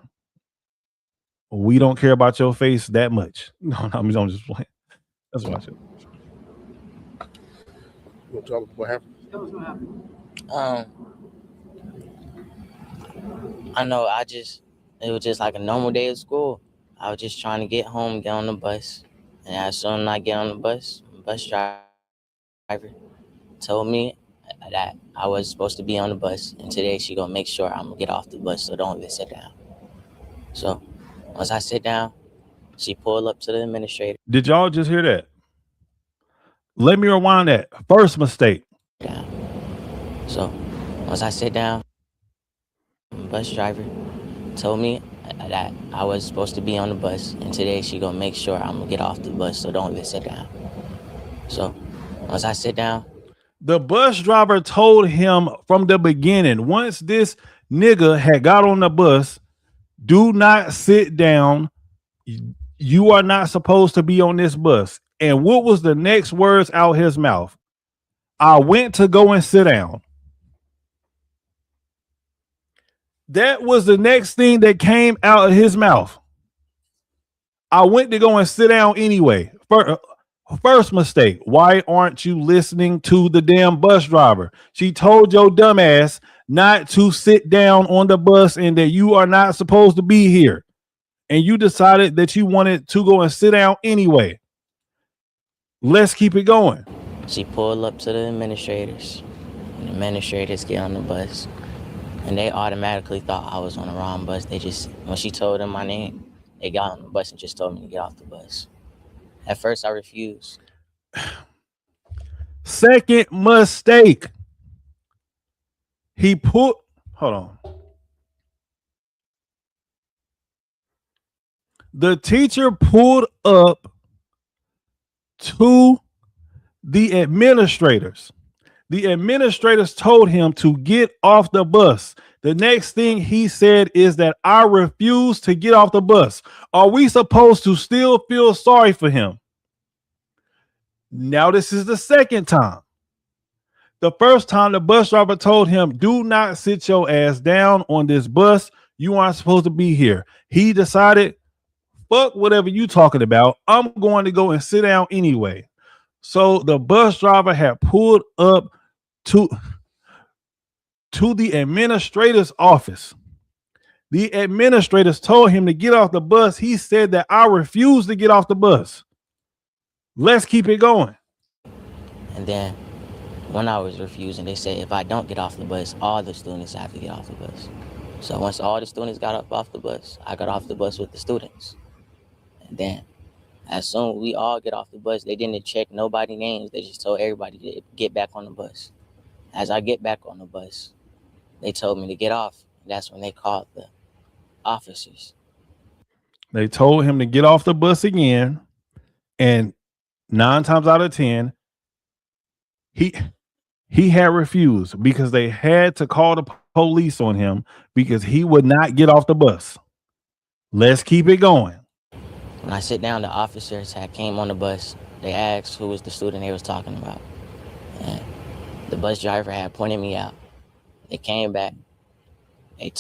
We don't care about your face that much. No, I'm just playing. Let's watch it. What happened? I know. It was just like a normal day of school. I was just trying to get home, get on the bus, and as soon as I get on the bus driver told me that I was supposed to be on the bus, and today she gonna make sure I'm gonna get off the bus, so don't even sit down. So once I sit down, she pulled up to the administrator. Did y'all just hear that? Let me rewind that. First mistake. Yeah. So once I sit down, the bus driver told me that I was supposed to be on the bus, and today she gonna make sure I'm gonna get off the bus, so don't even sit down. So once I sit down, the bus driver told him from the beginning, once this nigga had got on the bus, do not sit down. You are not supposed to be on this bus. And what was the next words out his mouth? I went to go and sit down. That was the next thing that came out of his mouth. I went to go and sit down anyway. First mistake. Why aren't you listening to the damn bus driver? She told your dumb ass not to sit down on the bus and that you are not supposed to be here. And you decided that you wanted to go and sit down anyway. Let's keep it going. she pulled up to the administrators, and the administrators get on the bus, and they automatically thought I was on the wrong bus. They just, when she told them my name, they got on the bus and just told me to get off the bus. At first, I refused. Second mistake. Hold on. The teacher pulled up to the administrators. The administrators told him to get off the bus. The next thing he said is that I refuse to get off the bus. Are we supposed to still feel sorry for him? Now this is the second time. The first time the bus driver told him, do not sit your ass down on this bus. You aren't supposed to be here. He decided, fuck whatever you talking about. I'm going to go and sit down anyway. So the bus driver had pulled up to the administrator's office. The administrators told him to get off the bus. He said that I refuse to get off the bus. Let's keep it going. And then when I was refusing, they said if I don't get off the bus, all the students have to get off the bus. So once all the students got up off the bus, I got off the bus with the students. And then as soon as we all get off the bus, they didn't check nobody's names. They just told everybody to get back on the bus. As I get back on the bus, they told me to get off. That's when they called the officers. They told him to get off the bus again. And 9 times out of 10, he had refused because they had to call the police on him because he would not get off the bus. Let's keep it going. When I sit down, the officers had came on the bus. They asked who was the student they was talking about. And The bus driver had pointed me out. They came back. They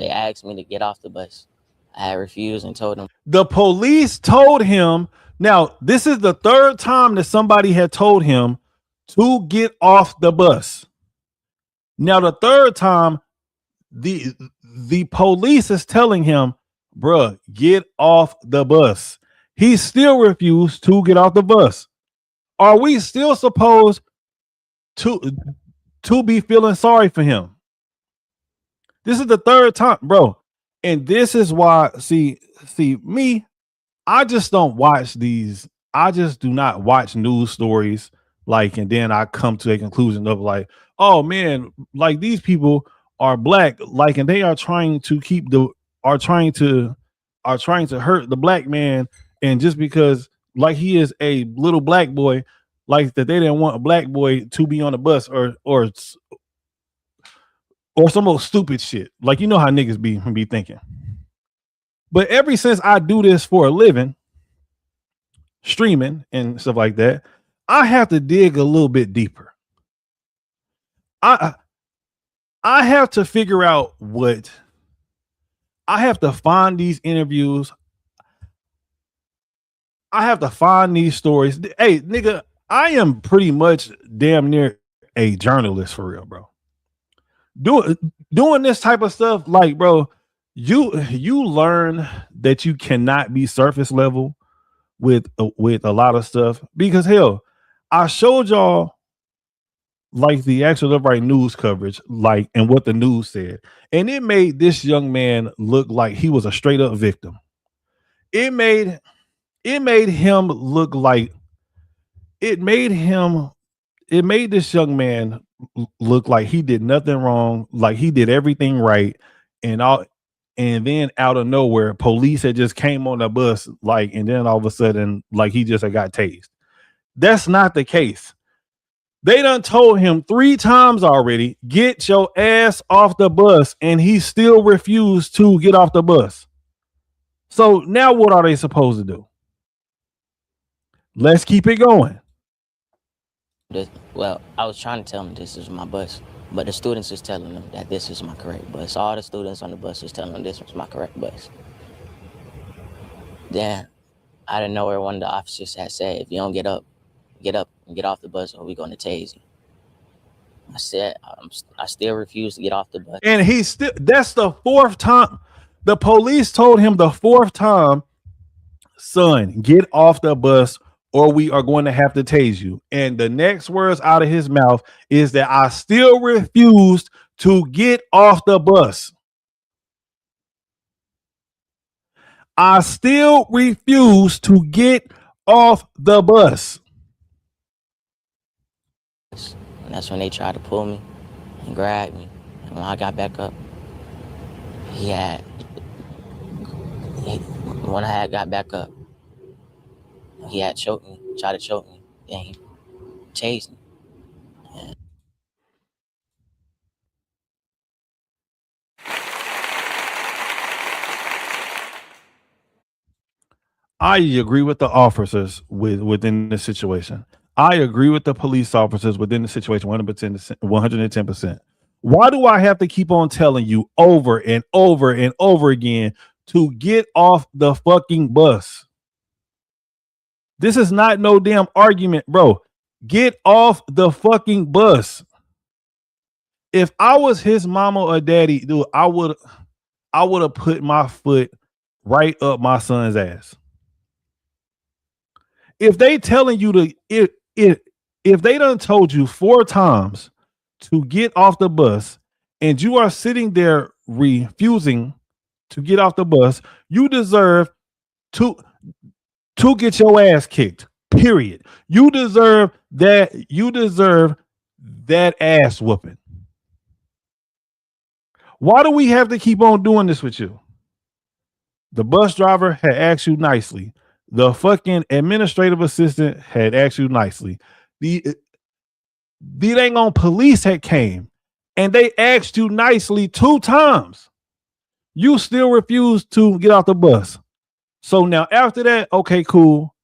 asked me to get off the bus. I had refused and told them. The police told him. Now, this is the third time that somebody had told him to get off the bus. Now, the third time, the police is telling him, bruh, get off the bus. He still refused to get off the bus. Are we still supposed to be feeling sorry for him? This is the third time, bro. And this is why, see me, I just don't watch these. I just do not watch news stories like, and then I come to a conclusion of like, oh man, like these people are black, like, and they are trying to hurt the black man, and just because like he is a little black boy, like that they didn't want a black boy to be on the bus or some old stupid shit. Like, you know how niggas be thinking. But ever since I do this for a living, streaming and stuff like that, I have to dig a little bit deeper. I have to figure out I have to find these interviews. I have to find these stories. Hey, nigga, I am pretty much damn near a journalist for real, bro. Doing this type of stuff, like, bro, you learn that you cannot be surface level with a lot of stuff, because hell, I showed y'all like the actual right news coverage, like, and what the news said, and it made this young man look like he was a straight up victim. It made him look like it made this young man look like he did nothing wrong, like he did everything right, and then out of nowhere, police had just came on the bus, like, and then all of a sudden, like, he just got tased. That's not the case. They done told him 3 times already, get your ass off the bus, and he still refused to get off the bus. So now what are they supposed to do? Let's keep it going. Well, I was trying to tell them this is my bus, but the students is telling them that this is my correct bus. All the students on the bus is telling them this was my correct bus. Then, out of nowhere, one of the officers had said, if you don't get up and get off the bus, or we're going to tase you. I said, I still refuse to get off the bus. And that's the 4th time. The police told him the 4th time, son, get off the bus or we are going to have to tase you. And the next words out of his mouth is that I still refused to get off the bus. I still refuse to get off the bus. And that's when they tried to pull me and grab me. And when I got back up, when I had got back up, he had choked me, tried to choke me, then he tased me. And I agree with the officers within this situation. I agree with the police officers within the situation 110%. Why do I have to keep on telling you over and over and over again to get off the fucking bus? This is not no damn argument, bro. Get off the fucking bus. If I was his mama or daddy, dude, I would have put my foot right up my son's ass. If they telling you to, if they done told you 4 times to get off the bus and you are sitting there refusing to get off the bus, you deserve to get your ass kicked. Period. You deserve that. You deserve that ass whooping. Why do we have to keep on doing this with you? The bus driver had asked you nicely. The fucking administrative assistant had asked you nicely. The dang on police had came and they asked you nicely 2 times. You still refused to get off the bus. So now after that, okay, cool.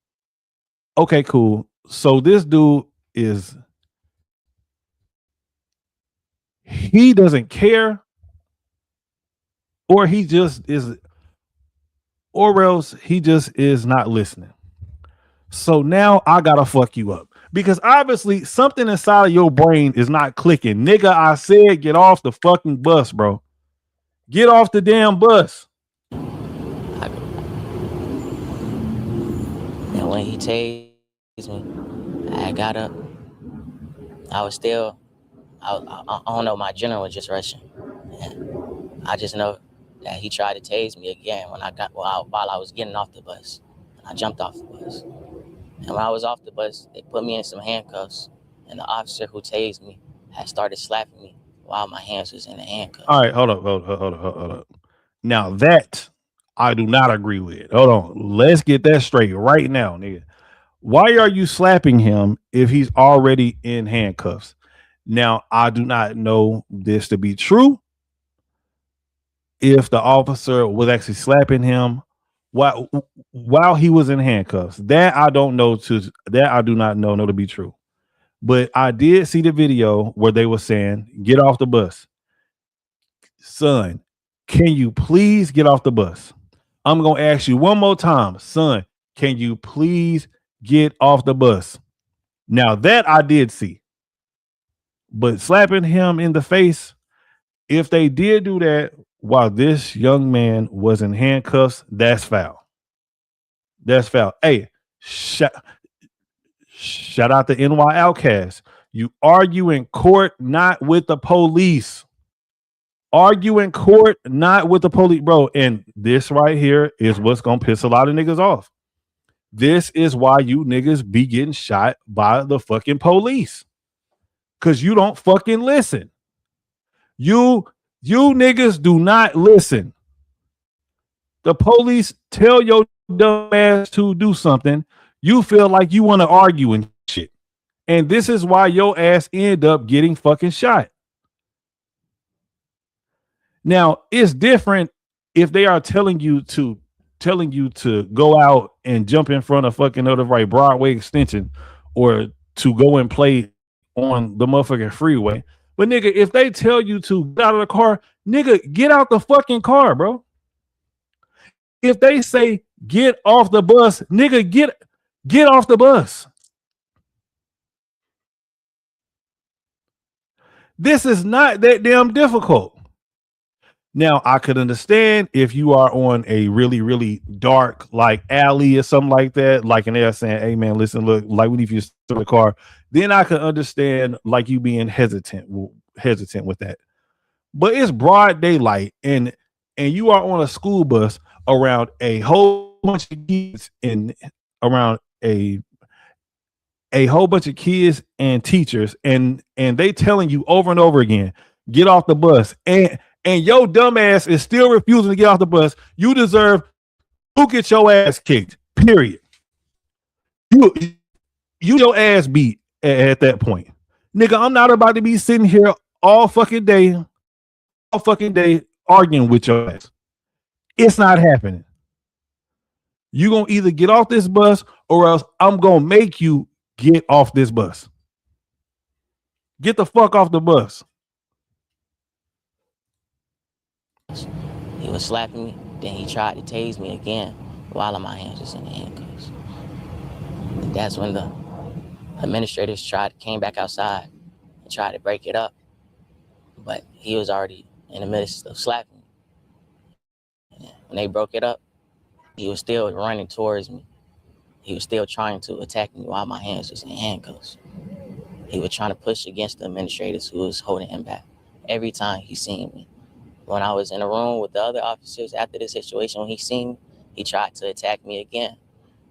So this dude is he doesn't care, or he just is, or else he just is not listening. So now I gotta fuck you up because obviously something inside of your brain is not clicking. Nigga, I said get off the fucking bus, bro. Get off the damn bus. And when he tased me, I got up. I was still, I don't know, my adrenaline was just rushing. And I just know that he tried to tase me again when while I was getting off the bus. I jumped off the bus. And when I was off the bus, they put me in some handcuffs. And the officer who tased me had started slapping me while my hands was in the handcuffs. All right, hold up. Now that I do not agree with. Hold on. Let's get that straight right now, nigga. Why are you slapping him if he's already in handcuffs? Now, I do not know this to be true. If the officer was actually slapping him while he was in handcuffs, that I don't know that I do not know to be true. But I did see the video where they were saying, "Get off the bus, son. Can you please get off the bus?" I'm gonna ask you one more time, son. Can you please get off the bus? Now that I did see, but slapping him in the face, if they did do that while this young man was in handcuffs, that's foul. That's foul. Hey, shout out to NY Outcast. You argue in court, not with the police. Argue in court, not with the police, bro. And this right here is what's gonna piss a lot of niggas off. This is why you niggas be getting shot by the fucking police. Cause you don't fucking listen. You niggas do not listen. The police tell your dumb ass to do something. You feel like you want to argue and shit. And this is why your ass end up getting fucking shot. Now, it's different if they are telling you to go out and jump in front of fucking right Broadway extension or to go and play on the motherfucking freeway. But nigga, if they tell you to get out of the car, nigga, get out the fucking car, bro. If they say get off the bus, nigga, get off the bus. This is not that damn difficult. Now, I could understand if you are on a really, really dark like alley or something like that, like and they're saying, "Hey man, listen, look, like we need you to start the car." Then I could understand like you being hesitant with that. But it's broad daylight, and you are on a school bus around a whole bunch of kids and around a whole bunch of kids and teachers, and they telling you over and over again, get off the bus, and your dumb ass is still refusing to get off the bus. You deserve to get your ass kicked. Period. You your ass beat at that point, nigga. I'm not about to be sitting here all fucking day arguing with your ass. It's not happening. You gonna either get off this bus or else I'm gonna make you get off this bus. Get the fuck off the bus. He was slapping me, then he tried to tase me again while my hands was in the handcuffs. And that's when the administrators came back outside and tried to break it up. But he was already in the midst of slapping me. And when they broke it up, he was still running towards me. He was still trying to attack me while my hands was in handcuffs. He was trying to push against the administrators who was holding him back every time he seen me. When I was in a room with the other officers after the situation, when he seen me, he tried to attack me again.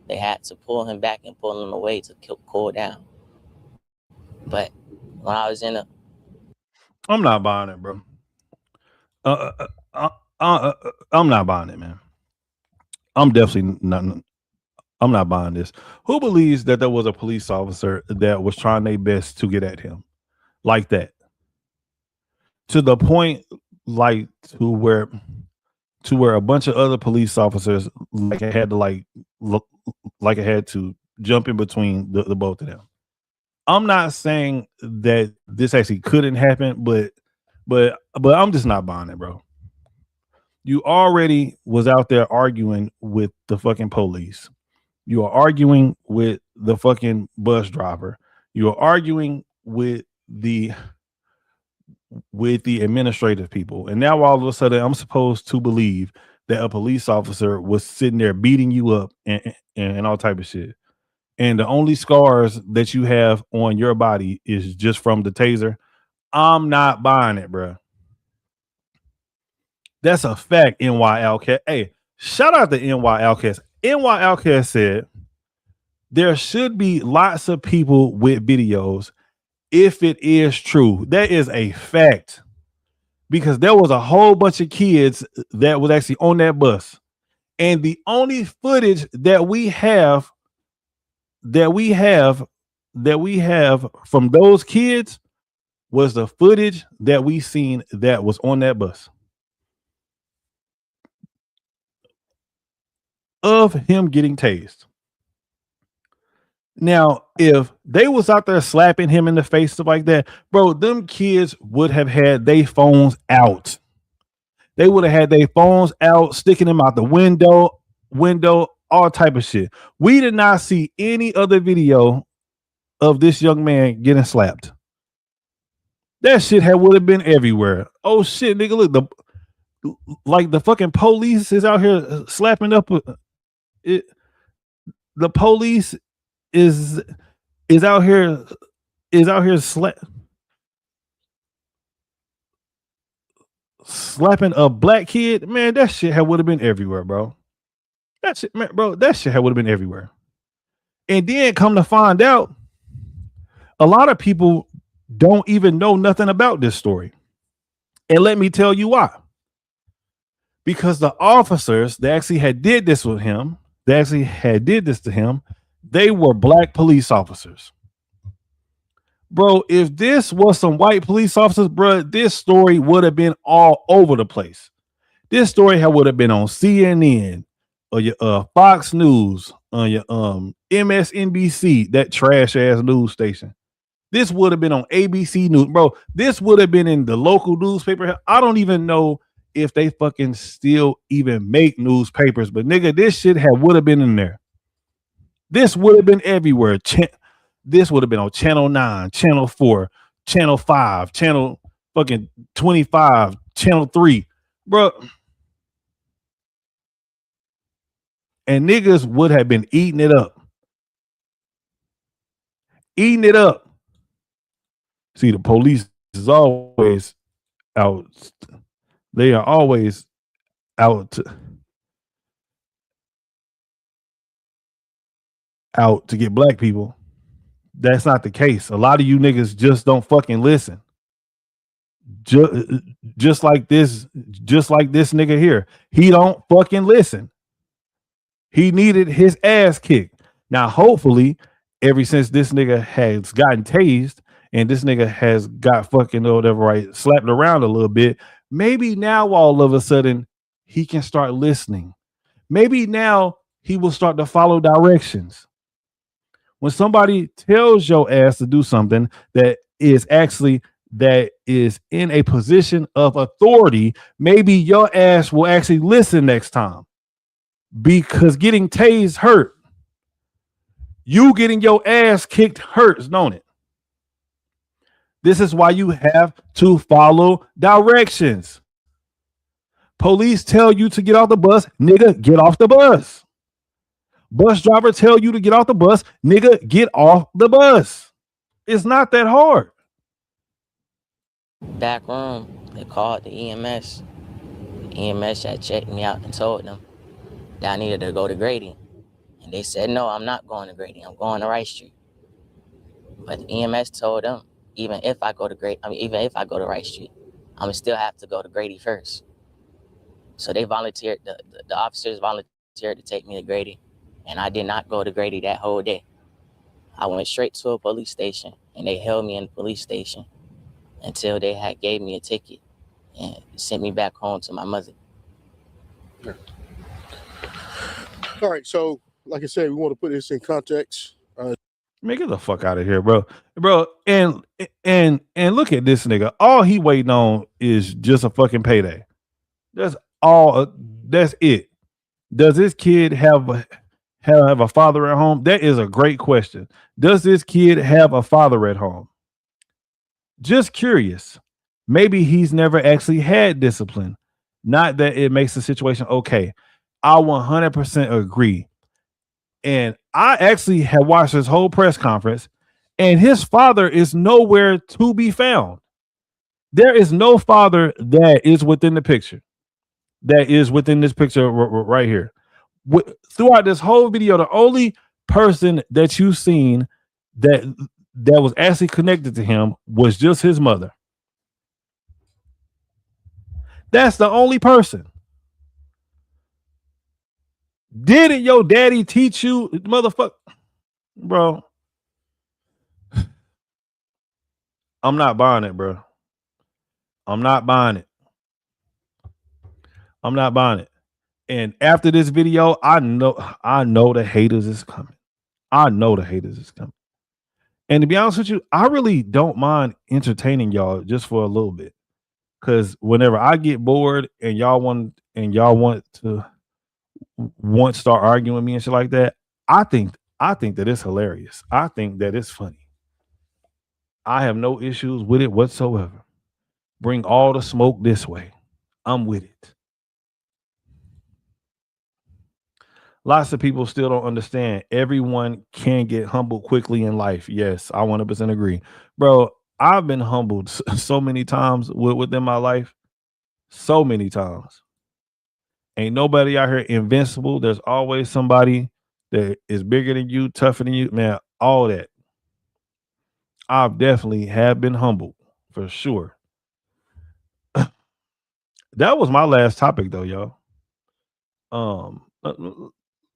They had to pull him back and pull him away to cool down. But when I was in I'm not buying it, bro. I'm not buying it, man. I'm definitely not. I'm not buying this. Who believes that there was a police officer that was trying their best to get at him like that? To the point, like to where a bunch of other police officers like it had to jump in between the both of them. I'm not saying that this actually couldn't happen, but But I'm just not buying it, bro. You already was out there arguing with the fucking police. You are arguing with the fucking bus driver. You are arguing with the administrative people. And now all of a sudden I'm supposed to believe that a police officer was sitting there beating you up and all type of shit. And the only scars that you have on your body is just from the taser. I'm not buying it, bro. That's a fact, NY Outcast. Hey, shout out to NY Outcast. NY Outcast said there should be lots of people with videos if it is true. That is a fact. Because there was a whole bunch of kids that was actually on that bus. And the only footage that we have from those kids was the footage that we seen that was on that bus of him getting tased. Now, if they was out there slapping him in the face, stuff like that, bro, them kids would have had their phones out. They would have had their phones out, sticking them out the window, all type of shit. We did not see any other video of this young man getting slapped. That shit would have been everywhere. Oh shit, nigga, look, the fucking police is out here slapping up it. The police is out here slapping a black kid. Man, that shit would have been everywhere, bro. That shit, man, bro, that shit would have been everywhere. And then come to find out, a lot of people don't even know nothing about this story. And let me tell you why. Because the officers that actually had did this to him, they were black police officers. Bro, if this was some white police officers, bro, this story would have been all over the place. This story would have been on CNN or your Fox News, on your MSNBC, that trash ass news station. This would have been on ABC News, bro. This would have been in the local newspaper. I don't even know if they fucking still even make newspapers, but nigga, this shit would have been in there. This would have been everywhere. This would have been on Channel 9, Channel 4, Channel 5, Channel fucking 25, Channel 3, bro. And niggas would have been eating it up. Eating it up. See, the police is always out. They are always out to get black people. That's not the case. A lot of you niggas just don't fucking listen. Just like this nigga here. He don't fucking listen. He needed his ass kicked. Now, hopefully, ever since this nigga has gotten tased and this nigga has got fucking whatever, right, slapped around a little bit, maybe now all of a sudden he can start listening. Maybe now he will start to follow directions. When somebody tells your ass to do something that is in a position of authority, maybe your ass will actually listen next time. Because getting tased hurt. You getting your ass kicked hurts, don't it? This is why you have to follow directions. Police tell you to get off the bus, nigga, get off the bus. Bus driver tell you to get off the bus, nigga, get off the bus. It's not that hard. Back room, they called the EMS. The EMS had checked me out and told them that I needed to go to Grady. And they said, no, I'm not going to Grady. I'm going to Rice Street. But the EMS told them, even if I go to Rice Street, I'm going to still have to go to Grady first. So they volunteered, the officers volunteered to take me to Grady. And I did not go to Grady that whole day. I went straight to a police station, and they held me in the police station until they had gave me a ticket and sent me back home to my mother. All right, so like I said, we want to put this in context. Man, get the fuck out of here, bro. Bro, and look at this nigga. All he waiting on is just a fucking payday. That's all. That's it. Does this kid have a father at home? That is a great question. Does this kid have a father at home? Just curious. Maybe he's never actually had discipline. Not that it makes the situation okay. I 100% agree. And I actually have watched this whole press conference, and his father is nowhere to be found. There is no father that is within the picture. That is within this picture right here. Throughout this whole video, the only person that you've seen that was actually connected to him was just his mother. That's the only person. Didn't your daddy teach you, motherfucker? Bro, I'm not buying it, bro. I'm not buying it. I'm not buying it. And after this video, I know the haters is coming. I know the haters is coming. And to be honest with you, I really don't mind entertaining y'all just for a little bit. Cause whenever I get bored and y'all want to start arguing with me and shit like that, I think that it's hilarious. I think that it's funny. I have no issues with it whatsoever. Bring all the smoke this way. I'm with it. Lots of people still don't understand. Everyone can get humbled quickly in life. Yes, I 100% agree. Bro, I've been humbled so many times within my life. So many times. Ain't nobody out here invincible. There's always somebody that is bigger than you, tougher than you. Man, all that. I've definitely have been humbled for sure. That was my last topic though, y'all.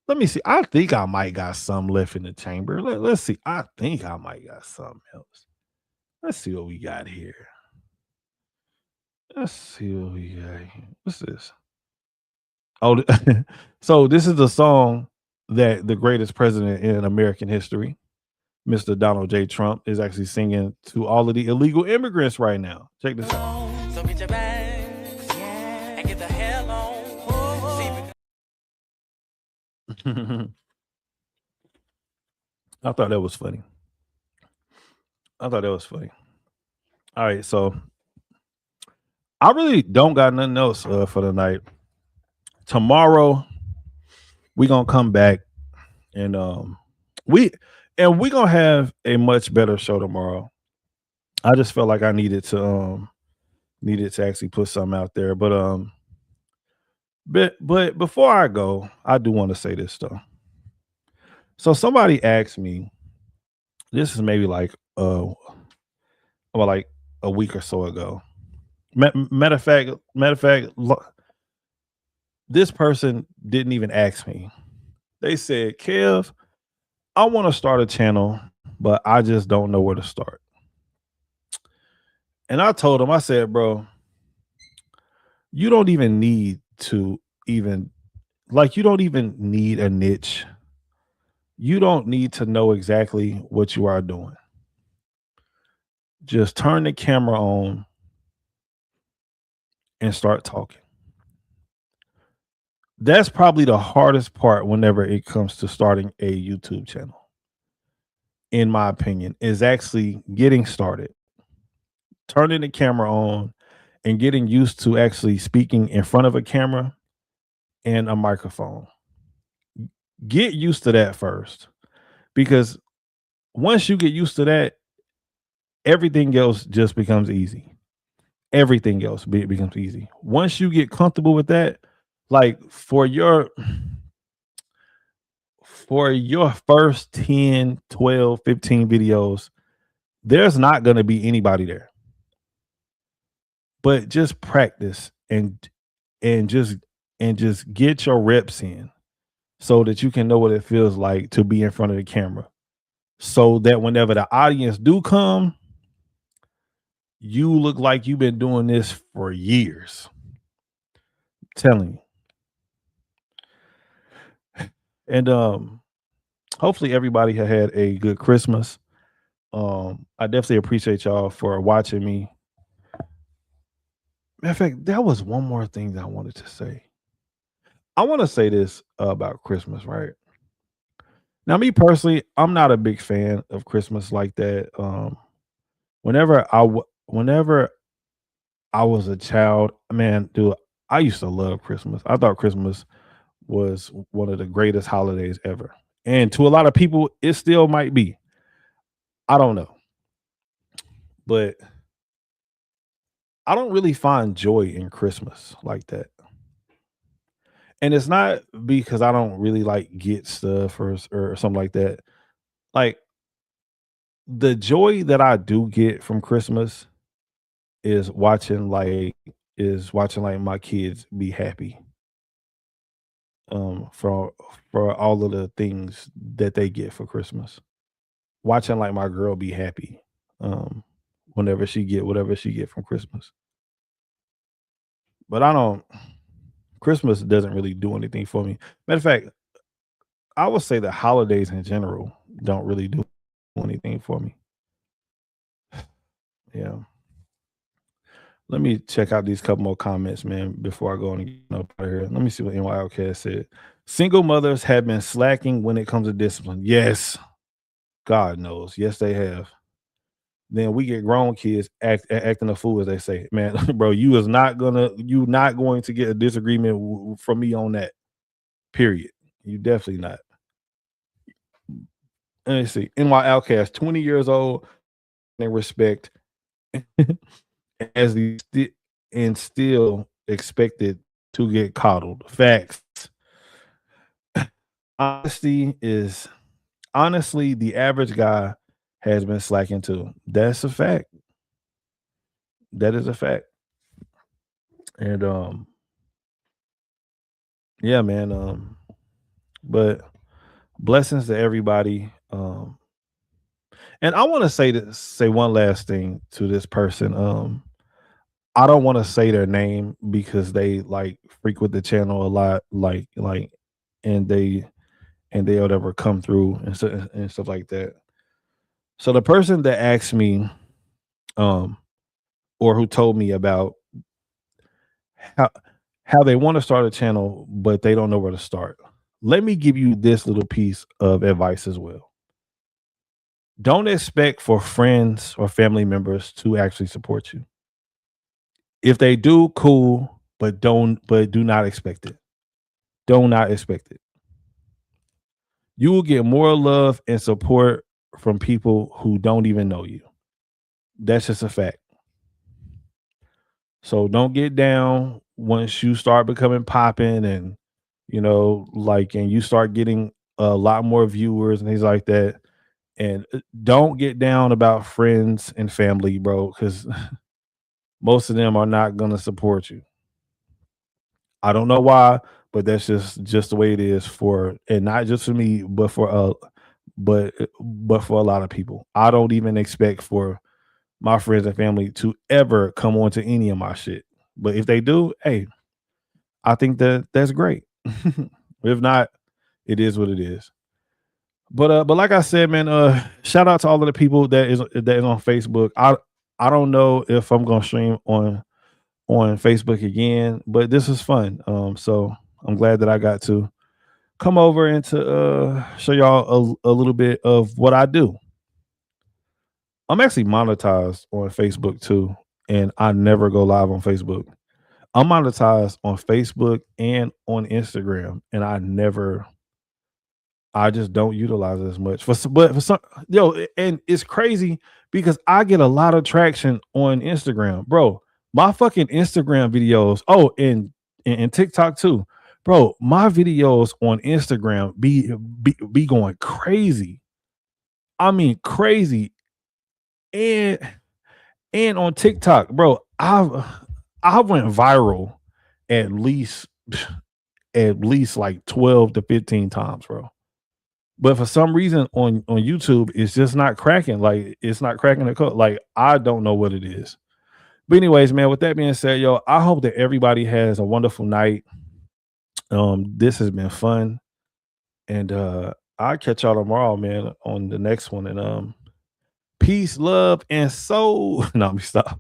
Let me see. I think I might got some left in the chamber. Let's see. I think I might got something else. Let's see what we got here. Let's see what we got here. What's this? Oh, so this is the song that the greatest president in American history, Mr. Donald J. Trump, is actually singing to all of the illegal immigrants right now. Check this out. So get your bags and get the hell on. I thought that was funny. All right, so I really don't got nothing else for the night. Tomorrow we gonna come back and we gonna have a much better show tomorrow. I just felt like I needed to actually put something out there, but before I go, I do want to say this though. So somebody asked me, this is maybe like about like a week or so ago. Matter of fact, this person didn't even ask me. They said, Kev, I want to start a channel, but I just don't know where to start. And I told him, I said, bro, you don't even need to you don't even need a niche. You don't need to know exactly what you are doing. Just turn the camera on and start talking. That's probably the hardest part whenever it comes to starting a YouTube channel, in my opinion, is actually getting started, turning the camera on and getting used to actually speaking in front of a camera and a microphone. Get used to that first, because once you get used to that, everything else just becomes easy. Everything else becomes easy. Once you get comfortable with that, like for your first 10, 12, 15 videos, there's not going to be anybody there. But just practice and just get your reps in so that you can know what it feels like to be in front of the camera. So that whenever the audience do come, you look like you've been doing this for years. I'm telling you. And hopefully everybody had a good Christmas. I definitely appreciate y'all for watching me. Matter of fact, there was one more thing that I wanted to say. I want to say this about Christmas, right? Now, me personally, I'm not a big fan of Christmas like that. Whenever I was a child, man, dude, I used to love Christmas. I thought Christmas was one of the greatest holidays ever. And to a lot of people, it still might be. I don't know. But I don't really find joy in Christmas like that. And it's not because I don't really like get stuff or something like that. Like the joy that I do get from Christmas is watching like my kids be happy for all of the things that they get for Christmas. Watching like my girl be happy whenever she get whatever she get from Christmas. But I don't Christmas doesn't really do anything for me. Matter of fact, I would say the holidays in general don't really do anything for me. Yeah. Let me check out these couple more comments, man, before I go and get up out of here. Let me see what NY Outcast said. Single mothers have been slacking when it comes to discipline. Yes. God knows. Yes, they have. Then we get grown kids acting a fool, as they say. Man, bro, you not going to get a disagreement from me on that. Period. You definitely not. Let me see. NY Outcast, 20 years old, and respect as the and still expected to get coddled. Facts. Honestly, the average guy has been slacking too. That's a fact. That is a fact. And yeah, man. But blessings to everybody. And I want to say one last thing to this person. I don't want to say their name because they like frequent the channel a lot, and they'll never come through and stuff like that. So the person that asked me, or who told me about how they want to start a channel, but they don't know where to start. Let me give you this little piece of advice as well. Don't expect for friends or family members to actually support you. If they do, cool, but do not expect it. Do not expect it. You will get more love and support from people who don't even know you. That's just a fact. So don't get down once you start becoming popping and and you start getting a lot more viewers and things like that. And don't get down about friends and family, bro, because most of them are not going to support you. I don't know why, but that's just the way it is and not just for me, but for a lot of people. I don't even expect for my friends and family to ever come on to any of my shit. But if they do, hey, I think that's great. If not, it is what it is. But like I said, man, shout out to all of the people that is on Facebook. I don't know if I'm gonna stream on Facebook again, but this is fun. So I'm glad that I got to come over and to show y'all a little bit of what I do. I'm actually monetized on Facebook too, and I never go live on Facebook. I'm monetized on Facebook and on Instagram, and I just don't utilize it as much. But for some, and it's crazy because I get a lot of traction on Instagram, bro. My fucking Instagram videos. Oh, and TikTok too, bro. My videos on Instagram be going crazy. I mean, crazy. And on TikTok, bro, I went viral at least like 12 to 15 times, bro. But for some reason on YouTube, it's just not cracking. Like it's not cracking the code. Like I don't know what it is. But anyways, man, with that being said, I hope that everybody has a wonderful night. This has been fun. And I'll catch y'all tomorrow, man, on the next one. And peace, love, and soul. No, let me stop.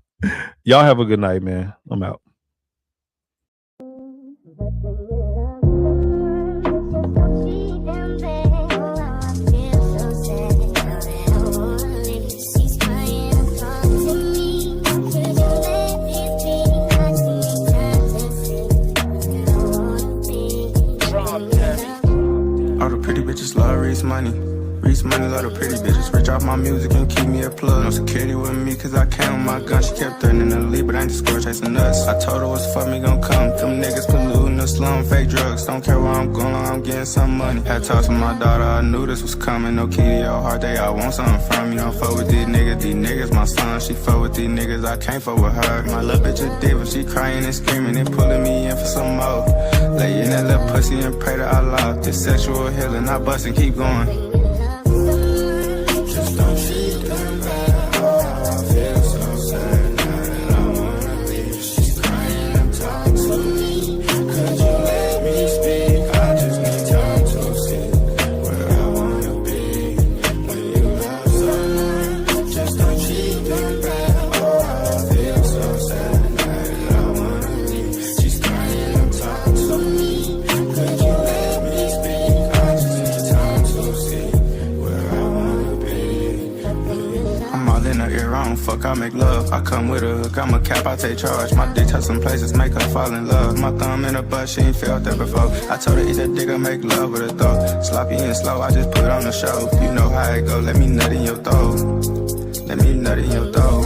Y'all have a good night, man. I'm out. All the pretty bitches love Reese money. Reese money love the pretty bitches. Rich off my music and keep me a plug. No security with me cause I came with my gun. She kept threatening to leave, but I ain't the score chasing nuts. I told her what's fuck me gon' come. Them niggas polluting the slum, fake drugs. Don't care where I'm going, I'm getting some money. Had talked to my daughter, I knew this was coming. No key to your heart, they all want something from me. Don't fuck with these niggas my son. She fuck with these niggas, I can't fuck with her. My little bitch a diva, she crying and screaming and pulling me in for some more. Lay in that little pussy and pray to Allah. This sexual healing, I bust and keep going. Just don't treat them bad. I feel so sad now that I wanna leave. She's crying and talking to me. Could you let me speak? I just need time to see where I wanna be. When you love someone, just don't treat them bad. I feel so sad now that I wanna leave. She's crying and talking to me. Could you let me speak? I just need time to see where I wanna be. I'm all in her ear, I don't fuck, I make love. I come with a hook, I'm a cap, I take charge. My dick touch some places, make her fall in love. My thumb in her butt, she ain't felt that before. I told her eat that dick and make love with her throat. Sloppy and slow, I just put on the show. You know how it go, let me nut in your throat. Let me nut in your throat.